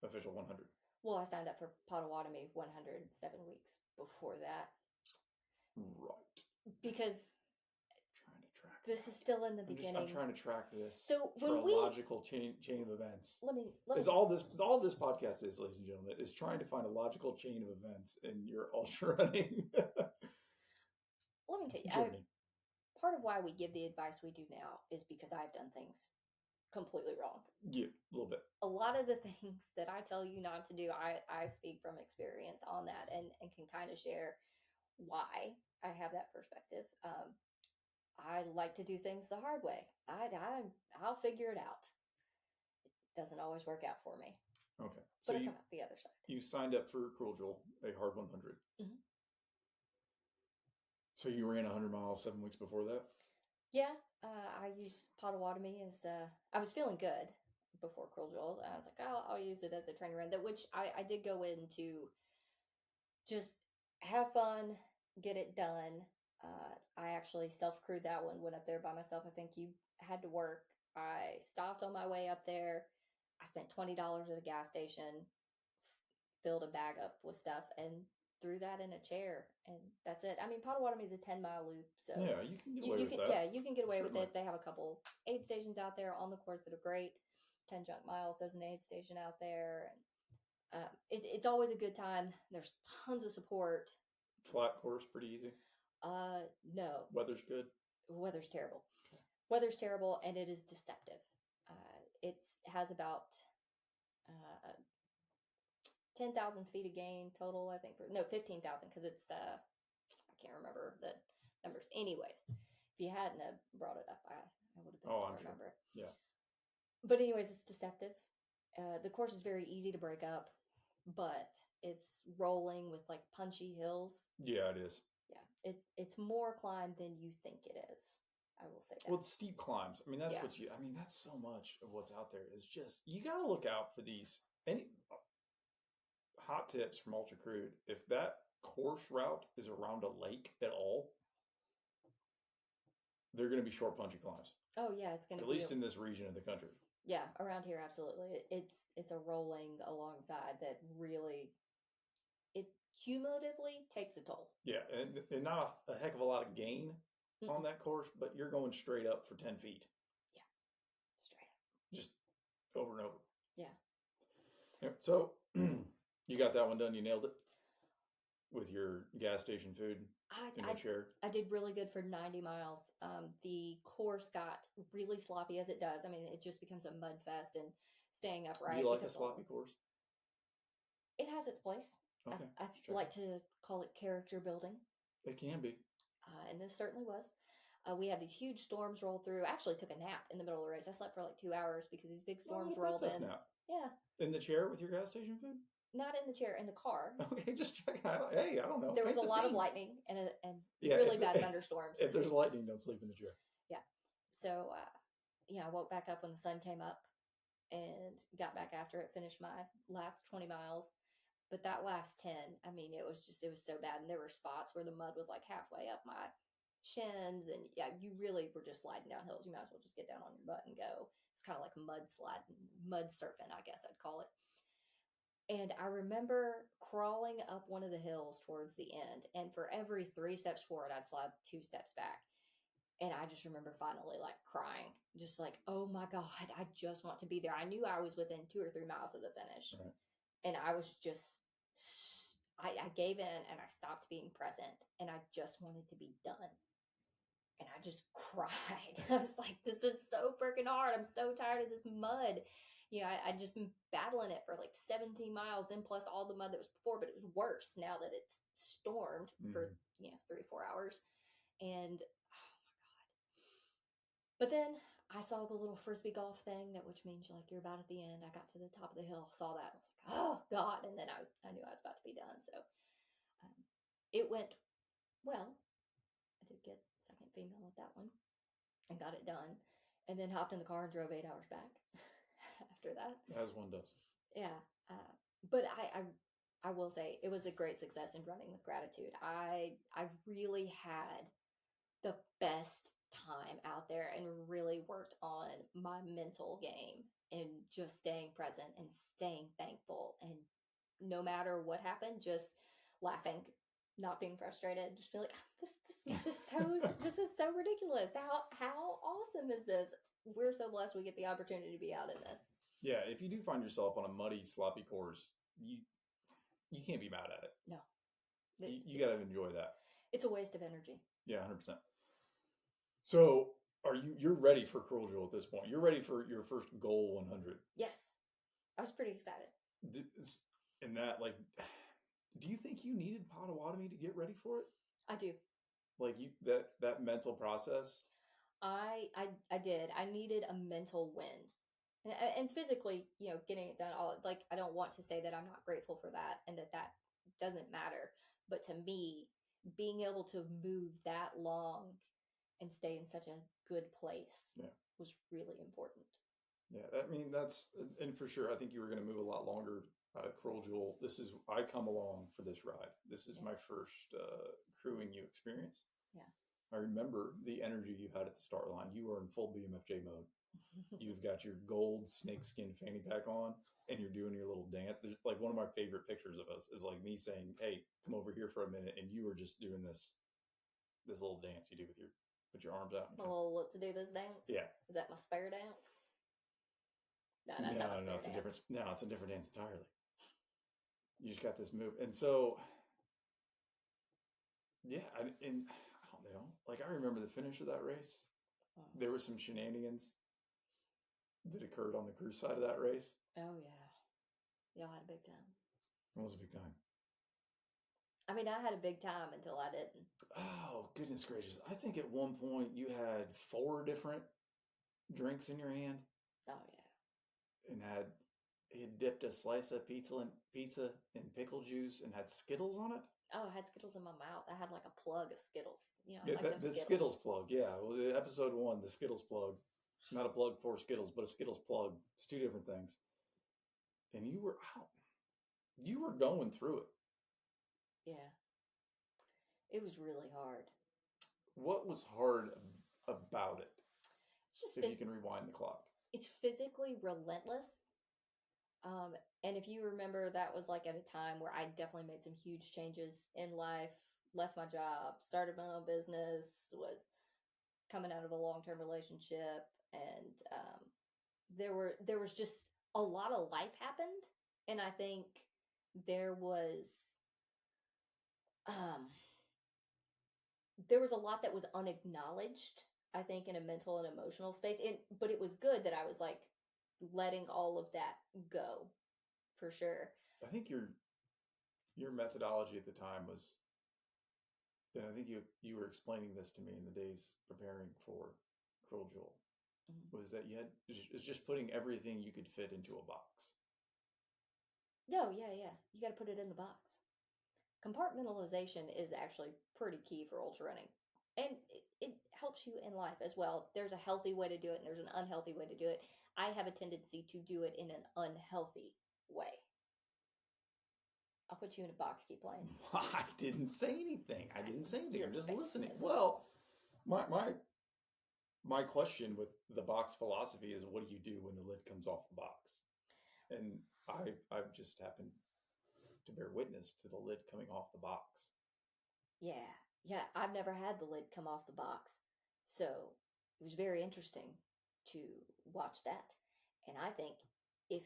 official 100. Well, I signed up for Potawatomi 107 weeks before that. Right. Because Trying to track this is still in the beginning. I'm trying to track this. So for when a logical chain of events. Let me. Is all this podcast is, ladies and gentlemen, is trying to find a logical chain of events in your ultra running. Let me tell you, journey. Part of why we give the advice we do now is because I've done things completely wrong. Yeah, a little bit. A lot of the things that I tell you not to do, I speak from experience on that and can kind of share why I have that perspective. I like to do things the hard way. I'll figure it out. It doesn't always work out for me. Okay. So but I come out the other side. You signed up for Cruel Joel, a hard 100. Mm-hmm. So you ran 100 miles 7 weeks before that? Yeah. I used Potawatomi as, I was feeling good before Cruel Joel. I was like, I'll use it as a training run, which I did go into just have fun, get it done. I actually self-crewed that one, went up there by myself. I think you had to work. I stopped on my way up there. I spent $20 at a gas station, filled a bag up with stuff, and threw that in a chair, and that's it. I mean, Potawatomi is a 10-mile loop, so yeah, you can get away with that. Yeah, you can get away with it. They have a couple aid stations out there on the course that are great. 10 Junk Miles does an aid station out there, and it's always a good time. There's tons of support. Flat course, pretty easy. No. Weather's good. Weather's terrible. Okay. Weather's terrible, and it is deceptive. It has about 10,000 feet of gain total, I think. No, 15,000, because it's, I can't remember the numbers. Anyways, if you hadn't brought it up, I would have been able to remember it. Yeah. But anyways, it's deceptive. The course is very easy to break up, but it's rolling with like punchy hills. Yeah, it is. Yeah, it's more climb than you think it is. I will say that. Well, it's steep climbs. I mean, that's that's so much of what's out there is just, you got to look out for these. Any hot tips from Ultra Crude: if that course route is around a lake at all, they're going to be short, punchy climbs. Oh yeah, it's going to be, at least in this region of the country. Yeah, around here, absolutely. It's a rolling alongside that really, it cumulatively takes a toll. Yeah, and not a heck of a lot of gain on that course, but you're going straight up for 10 feet. Yeah, straight up. Just over and over. Yeah. So you got that one done. You nailed it with your gas station food in the chair. I did really good for 90 miles. The course got really sloppy, as it does. I mean, it just becomes a mud fest, and staying upright. Do you like a sloppy course? It has its place. Okay. I like to call it character building. It can be. And this certainly was. We had these huge storms roll through. I actually took a nap in the middle of the race. I slept for like 2 hours because these big storms rolled in. Nap. Yeah. In the chair with your gas station food? Not in the chair, in the car. Okay, just checking out. Hey, I don't know. There was a lot of lightning and really bad thunderstorms. If there's lightning, don't sleep in the chair. Yeah. So, I woke back up when the sun came up and got back after it, finished my last 20 miles. But that last 10, I mean, it was so bad. And there were spots where the mud was like halfway up my shins. And yeah, you really were just sliding down hills. You might as well just get down on your butt and go. It's kind of like mud surfing, I guess I'd call it. And I remember crawling up one of the hills towards the end. And for every 3 steps forward, I'd slide 2 steps back. And I just remember finally like crying, just like, oh my God, I just want to be there. I knew I was within 2 or 3 miles of the finish. Right. And I was just, I gave in and I stopped being present, and I just wanted to be done. And I just cried. I was like, this is so freaking hard. I'm so tired of this mud. I'd just been battling it for like 17 miles and plus all the mud that was before, but it was worse now that it's stormed for 3 or 4 hours. And oh my God. But then I saw the little frisbee golf thing, which means you're about at the end. I got to the top of the hill, saw that, I was like, oh God. And then I knew I was about to be done. So it went well. I did get second female at that one and got it done, and then hopped in the car and drove 8 hours back. after that. As one does. Yeah. But I will say it was a great success in running with gratitude. I really had the best time out there and really worked on my mental game and just staying present and staying thankful, and no matter what happened, just laughing, not being frustrated, just feel like this is so ridiculous. How awesome is this? We're so blessed we get the opportunity to be out in this. Yeah, if you do find yourself on a muddy, sloppy course, you can't be mad at it. No. You got to enjoy that. It's a waste of energy. Yeah, 100%. So, you're ready for Cruel Jewel at this point? You're ready for your first goal 100? Yes. I was pretty excited. In that, like, do you think you needed Potawatomi to get ready for it? I do. Like that mental process? I did. I needed a mental win. And physically, getting it done. All like, I don't want to say that I'm not grateful for that and that doesn't matter. But to me, being able to move that long and stay in such a good place was really important. Yeah, I mean, and for sure, I think you were going to move a lot longer out of Cruel Jewel. I come along for this ride. This is my first crewing you experience. Yeah. I remember the energy you had at the start line. You were in full BMFJ mode. You've got your gold snakeskin fanny pack on and you're doing your little dance. There's like one of my favorite pictures of us is like me saying, "Hey, come over here for a minute." And you were just doing this little dance you do with your arms out. My little let's do this dance. Yeah. Is that my spare dance? No, it's a different. No, it's a different dance entirely. You just got this move, and so yeah, I don't know. Like I remember the finish of that race. There were some shenanigans that occurred on the crew side of that race. Oh yeah, y'all had a big time. It was a big time. I mean, I had a big time until I didn't. Oh goodness gracious! I think at one point you had 4 different drinks in your hand. Oh yeah. And had dipped a slice of pizza in pickle juice and had Skittles on it. Oh, I had Skittles in my mouth. I had like a plug of Skittles. The Skittles plug. Yeah. Well, the episode 1, the Skittles plug, not a plug for Skittles, but a Skittles plug. It's 2 different things. And you were out. You were going through it. Yeah. It was really hard. What was hard about it? It's just if you can rewind the clock. It's physically relentless. And if you remember, that was like at a time where I definitely made some huge changes in life, left my job, started my own business, was coming out of a long-term relationship, and there was just a lot of life happened, and I think there was a lot that was unacknowledged, I think, in a mental and emotional space. But it was good that I was like letting all of that go, for sure. I think your methodology at the time was, and I think you were explaining this to me in the days preparing for Cruel Jewel, was that it's just putting everything you could fit into a box. No, yeah. You got to put it in the box. Compartmentalization is actually pretty key for ultra running. And it helps you in life as well. There's a healthy way to do it and there's an unhealthy way to do it. I have a tendency to do it in an unhealthy way. I'll put you in a box, keep playing. I didn't say anything. I'm just listening. Says well, my question with the box philosophy is, what do you do when the lid comes off the box? And I've just happened to bear witness to the lid coming off the box. Yeah, I've never had the lid come off the box. So it was very interesting to watch that. And I think if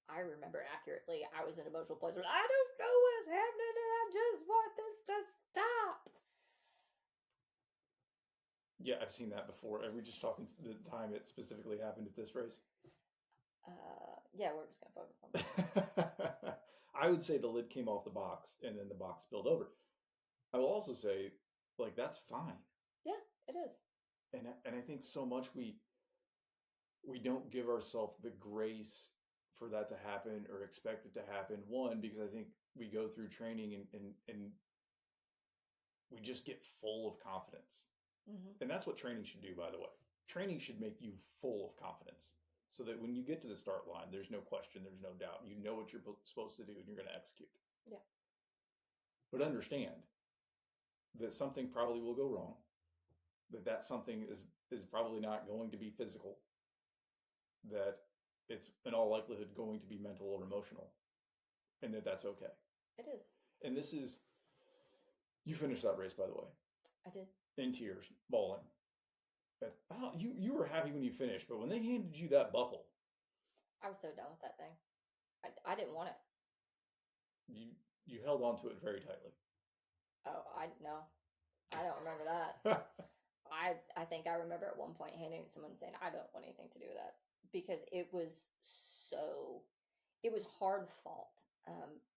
I remember accurately, I was in an emotional place where I don't know what's happening and I just want this to stop. Yeah, I've seen that before. Are we just talking the time it specifically happened at this race? Yeah, we're just going to focus on that. I would say the lid came off the box and then the box spilled over. I will also say, like, that's fine. Yeah, it is. And I think so much we don't give ourselves the grace for that to happen or expect it to happen. One, because I think we go through training and we just get full of confidence. Mm-hmm. And that's what training should do, by the way. Training should make you full of confidence. so that when you get to the start line, there's no question, there's no doubt. You know what you're supposed to do and you're going to execute. Yeah. But understand that something probably will go wrong, that something is probably not going to be physical, that it's in all likelihood going to be mental or emotional, and that's okay. It is. And this is, you finished that race, by the way. I did. In tears, bawling. You were happy when you finished, but when they handed you that buckle, I was so done with that thing. I didn't want it. You held on to it very tightly. Oh, I don't remember that. I think I remember at one point handing it to someone saying, I don't want anything to do with that, because it was hard fought,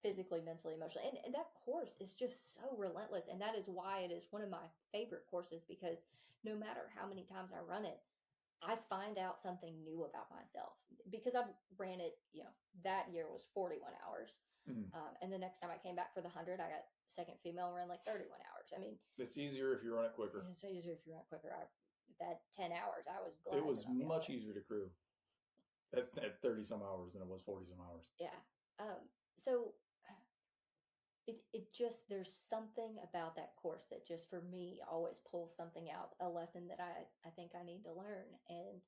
physically, mentally, emotionally. And that course is just so relentless. And that is why it is one of my favorite courses, because no matter how many times I run it, I find out something new about myself, because I've ran it, that year was 41 hours. Mm-hmm. And the next time I came back for the 100, I got second female, ran like 31 hours. I mean, it's easier if you run it quicker. It's easier if you run it quicker. That 10 hours, I was glad. It was much easier to crew at 30 some hours than it was 40 some hours. Yeah. So it just, there's something about that course that just for me always pulls something out, a lesson that I think I need to learn. And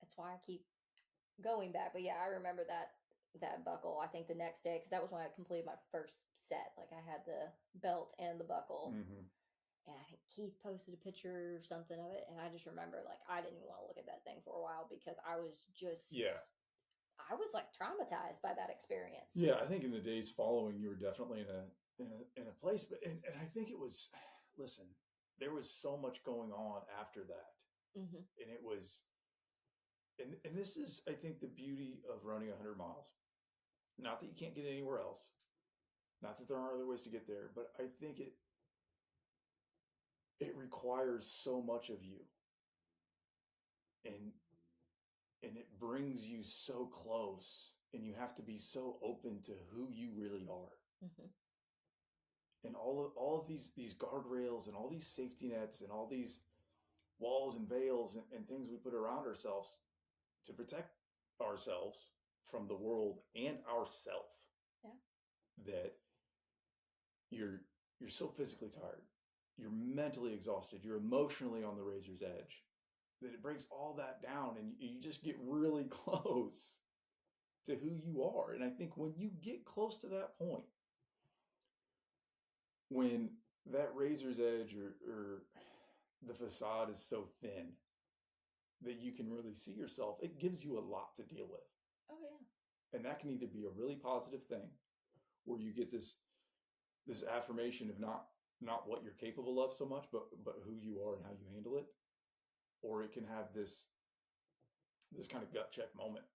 that's why I keep going back. But yeah, I remember that buckle, I think the next day, because that was when I completed my first set. Like I had the belt and the buckle. Mm-hmm. And I think Keith posted a picture or something of it. And I just remember, like, I didn't want to look at that thing for a while, because I was just, I was like traumatized by that experience. Yeah, I think in the days following, you were definitely in a place, but and I think it was, listen, there was so much going on after that, mm-hmm. and it was, and this is, I think, the beauty of running 100 miles. Not that you can't get anywhere else, not that there aren't other ways to get there, but I think it requires so much of you, and it brings you so close, and you have to be so open to who you really are. Mm-hmm. And all of these guardrails and all these safety nets and all these walls and veils and things we put around ourselves to protect ourselves from the world and ourself. Yeah. That you're so physically tired, you're mentally exhausted, you're emotionally on the razor's edge, that it breaks all that down, and you just get really close to who you are. And I think when you get close to that point, when that razor's edge or the facade is so thin that you can really see yourself, it gives you a lot to deal with. Oh yeah. And that can either be a really positive thing, where you get this affirmation of not what you're capable of so much, but who you are and how you handle it. Or it can have this kind of gut check moment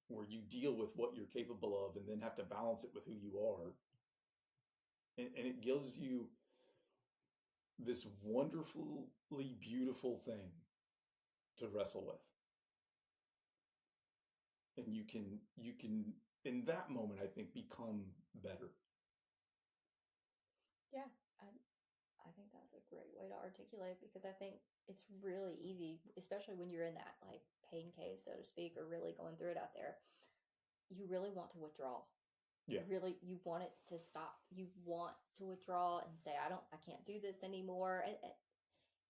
where you deal with what you're capable of and then have to balance it with who you are. And it gives you this wonderfully beautiful thing to wrestle with. And you can in that moment, I think, become better. Yeah. I think that's a great way to articulate, because I think it's really easy, especially when you're in that like pain cave, so to speak, or really going through it out there. You really want to withdraw. Yeah. You want it to stop. You want to withdraw and say, I can't do this anymore.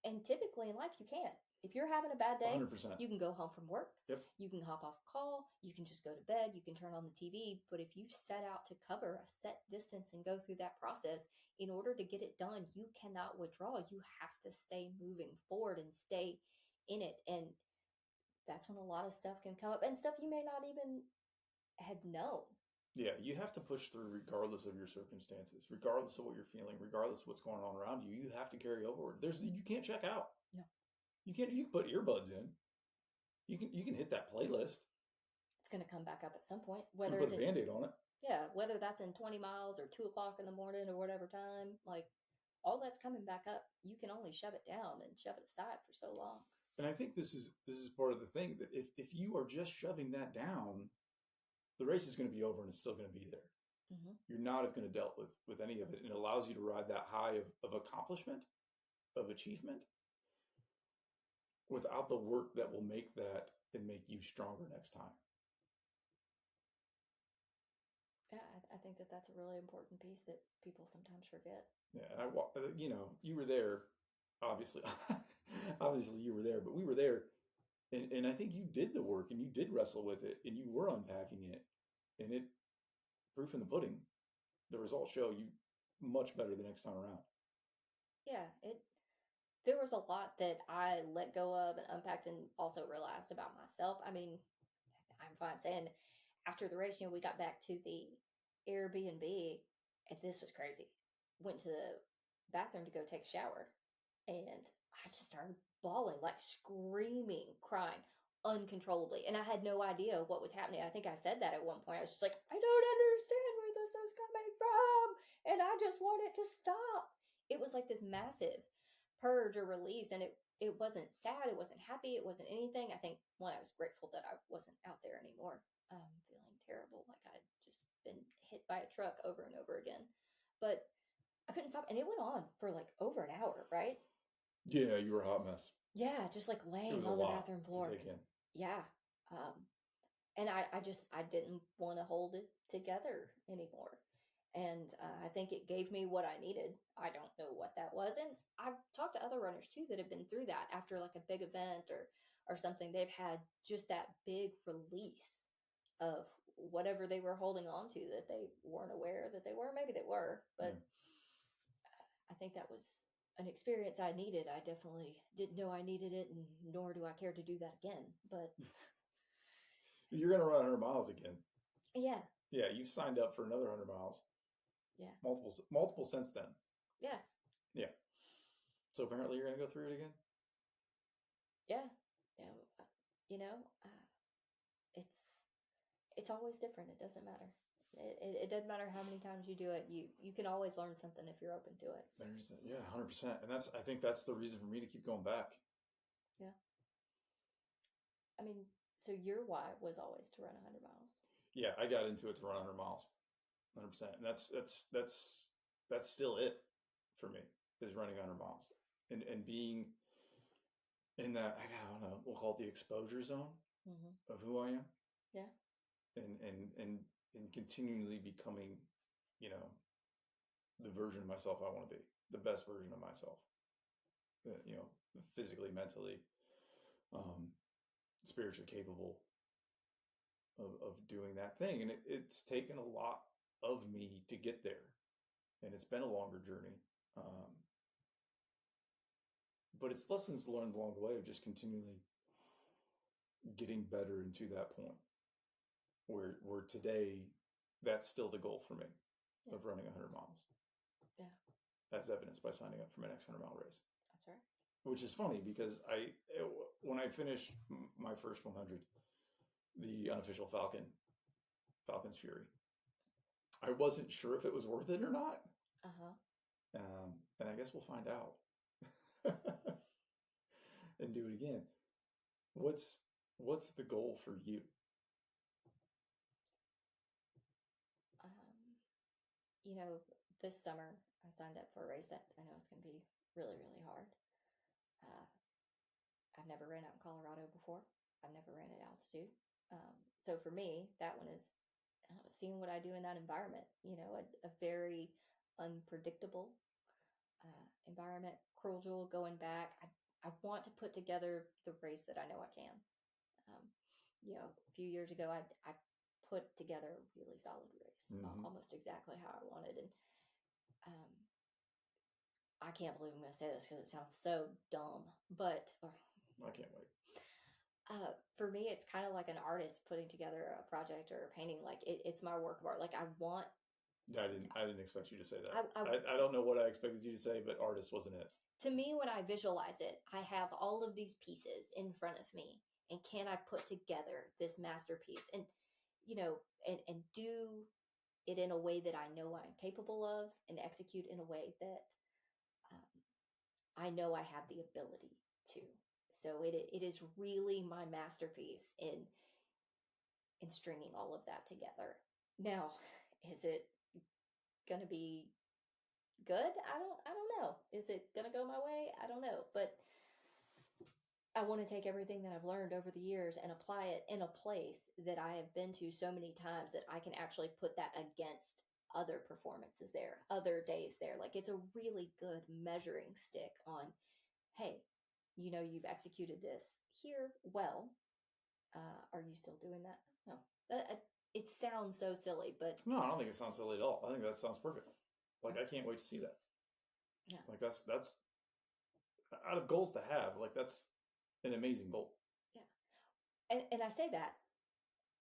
And typically in life, you can't. If you're having a bad day, 100%. You can go home from work. Yep. You can hop off a call. You can just go to bed. You can turn on the TV. But if you set out to cover a set distance and go through that process, in order to get it done, you cannot withdraw. You have to stay moving forward and stay in it. And that's when a lot of stuff can come up, and stuff you may not even have known. Yeah, you have to push through regardless of your circumstances, regardless of what you're feeling, regardless of what's going on around you. You have to carry over. You can't check out. No. You can't. You can put earbuds in. You can hit that playlist. It's going to come back up at some point. Whether it's put a Band-Aid on it. Yeah, whether that's in 20 miles or 2:00 in the morning or whatever time, like all that's coming back up. You can only shove it down and shove it aside for so long. And I think this is part of the thing, that if you are just shoving that down, the race is going to be over and it's still going to be there. Mm-hmm. You're not going to deal with any of it. And it allows you to ride that high of accomplishment, of achievement, without the work that will make that and make you stronger next time. Yeah, I think that that's a really important piece that people sometimes forget. Yeah, and you were there, obviously. Obviously, you were there, but we were there, and I think you did the work and you did wrestle with it and you were unpacking it, and it proof in the pudding. The results show you much better the next time around. Yeah, it there was a lot that I let go of and unpacked and also realized about myself. I mean, I'm fine saying after the race, we got back to the Airbnb, and this was crazy. Went to the bathroom to go take a shower, and I just started bawling, like screaming, crying uncontrollably. And I had no idea what was happening. I think I said that at one point. I was just like, I don't understand where this is coming from. And I just want it to stop. It was like this massive purge or release. And it wasn't sad. It wasn't happy. It wasn't anything. I think, one, I was grateful that I wasn't out there anymore, feeling terrible. Like I'd just been hit by a truck over and over again. But I couldn't stop. And it went on for like over an hour, right? Yeah, you were a hot mess. Yeah, just like It laying was a on the lot bathroom to floor. take in. Yeah. Um, and I didn't want to hold it together anymore. And I think it gave me what I needed. I don't know what that was. And I've talked to other runners too that have been through that after like a big event or something. They've had just that big release of whatever they were holding on to that they weren't aware that they were. Maybe they were, but I think that was an experience I needed. I definitely didn't know I needed it, and nor do I care to do that again. But You're going to run 100 miles again. yeah, Yeah, you've signed up for another 100 miles. yeah, Multiple since then. yeah, Yeah. So apparently you're going to go through it again? yeah, yeah. You know, it's it's always different. It doesn't matter. It doesn't matter how many times you do it. You can always learn something if you're open to it. Yeah, 100%. And I think that's the reason for me to keep going back. Yeah. I mean, so your why was always to run 100 miles. Yeah, I got into it to run 100 miles. 100%. And that's still it for me, is running 100 miles and being in that, I don't know, we'll call it the exposure zone of who I am. Yeah. And continually becoming, you know, the version of myself I want to be, the best version of myself, you know, physically, mentally, spiritually capable of doing that thing. And it's taken a lot of me to get there. And it's been a longer journey. But it's lessons learned along the way of just continually getting better into that point where today that's still the goal for me, of running 100 miles. Yeah. As evidenced by signing up for my next 100-mile race. That's right. Which is funny because when I finished my first 100, the unofficial Falcon's Fury, I wasn't sure if it was worth it or not. And I guess we'll find out and do it again. What's the goal for you? You know, this summer I signed up for a race that I know it's going to be really, really hard. I've never ran out in Colorado before. I've never ran at altitude. So for me, that one is seeing what I do in that environment. You know, a very unpredictable environment. Cruel Jewel going back. I want to put together the race that I know I can. You know, a few years ago, I put together a really solid race, almost exactly how I wanted. And I can't believe I'm going to say this because it sounds so dumb, but I can't wait. For me, it's kind of like an artist putting together a project or a painting. Like it's my work of art. Like I want. I didn't expect you to say that. I don't know what I expected you to say, but artist wasn't it. To me, when I visualize it, I have all of these pieces in front of me, and can I put together this masterpiece and, you know, and do it in a way that I know I'm capable of, and execute in a way that I know I have the ability to. So it is really my masterpiece in stringing all of that together. Now, is it going to be good? I don't know. Is it going to go my way? I don't know. But I want to take everything that I've learned over the years and apply it in a place that I have been to so many times that I can actually put that against other performances there, other days there. Like it's a really good measuring stick on, hey, you've executed this here well. Are you still doing that? No. It sounds so silly, but No, I don't think it sounds silly at all. I think that sounds perfect. Like I can't wait to see that. yeah. Like that's out of goals to have. Like that's an amazing goal. Yeah. And I say that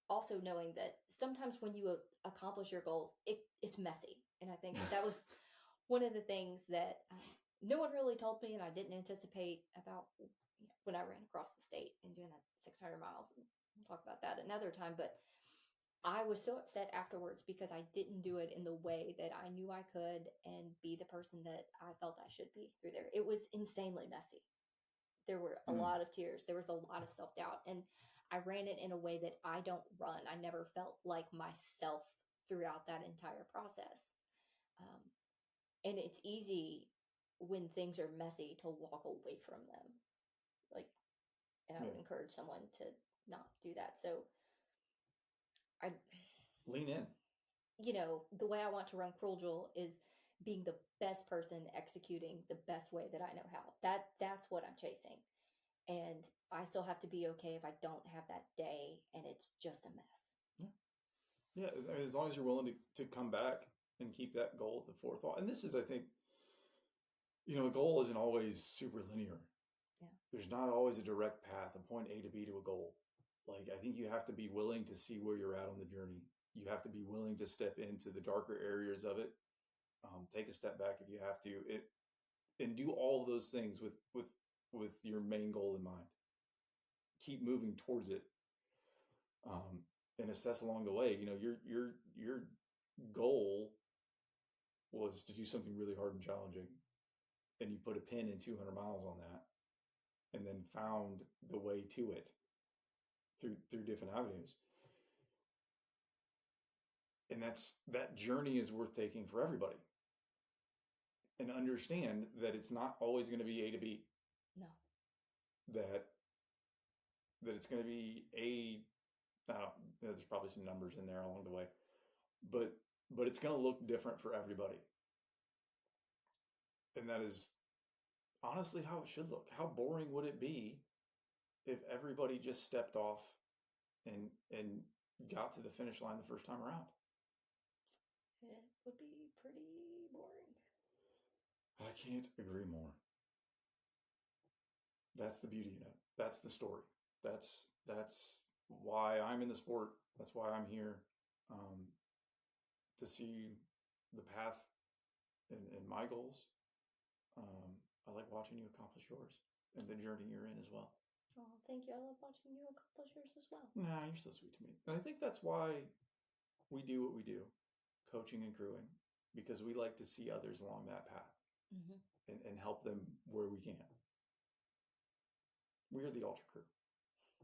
also knowing that sometimes when you accomplish your goals, it's messy. And I think that was one of the things that no one really told me, and I didn't anticipate about when I ran across the state and doing that 600 miles. And we'll talk about that another time. But I was so upset afterwards because I didn't do it in the way that I knew I could and be the person that I felt I should be through there. It was insanely messy. There were a lot of tears. There was a lot of self doubt. And I ran it in a way that I don't run. I never felt like myself throughout that entire process. Um, and it's easy when things are messy to walk away from them. Like, and I would encourage someone to not do that. So I lean in. The way I want to run Cruel Jewel is being the best person executing the best way that I know how. That's what I'm chasing. And I still have to be okay if I don't have that day and it's just a mess. Yeah. I mean, as long as you're willing to come back and keep that goal at the forethought. And this is, I think, a goal isn't always super linear. Yeah. There's not always a direct path, a point A to B to a goal. Like, I think you have to be willing to see where you're at on the journey. You have to be willing to step into the darker areas of it. Take a step back if you have to, and do all of those things with your main goal in mind. Keep moving towards it, and assess along the way. Your goal was to do something really hard and challenging, and you put a pin in 200 miles on that, and then found the way to it through different avenues. And that journey is worth taking for everybody. And understand that it's not always going to be A to B. No. That it's going to be I don't know, there's probably some numbers in there along the way, but it's going to look different for everybody. And that is honestly how it should look. How boring would it be if everybody just stepped off and got to the finish line the first time around? It would be pretty boring. I can't agree more. That's the beauty in it. That's the story. That's why I'm in the sport. That's why I'm here, to see the path and my goals. I like watching you accomplish yours and the journey you're in as well. Oh, thank you. I love watching you accomplish yours as well. Nah, you're so sweet to me. And I think that's why we do what we do, coaching and crewing, because we like to see others along that path, and help them where we can. We are the Ultra Crew.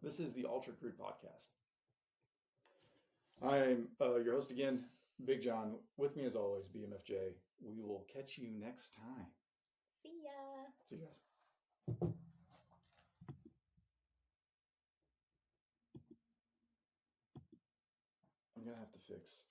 This is the Ultra Crew podcast. I'm your host again, Big John. With me as always, BMFJ. We will catch you next time. See ya. See you guys. I'm going to have to fix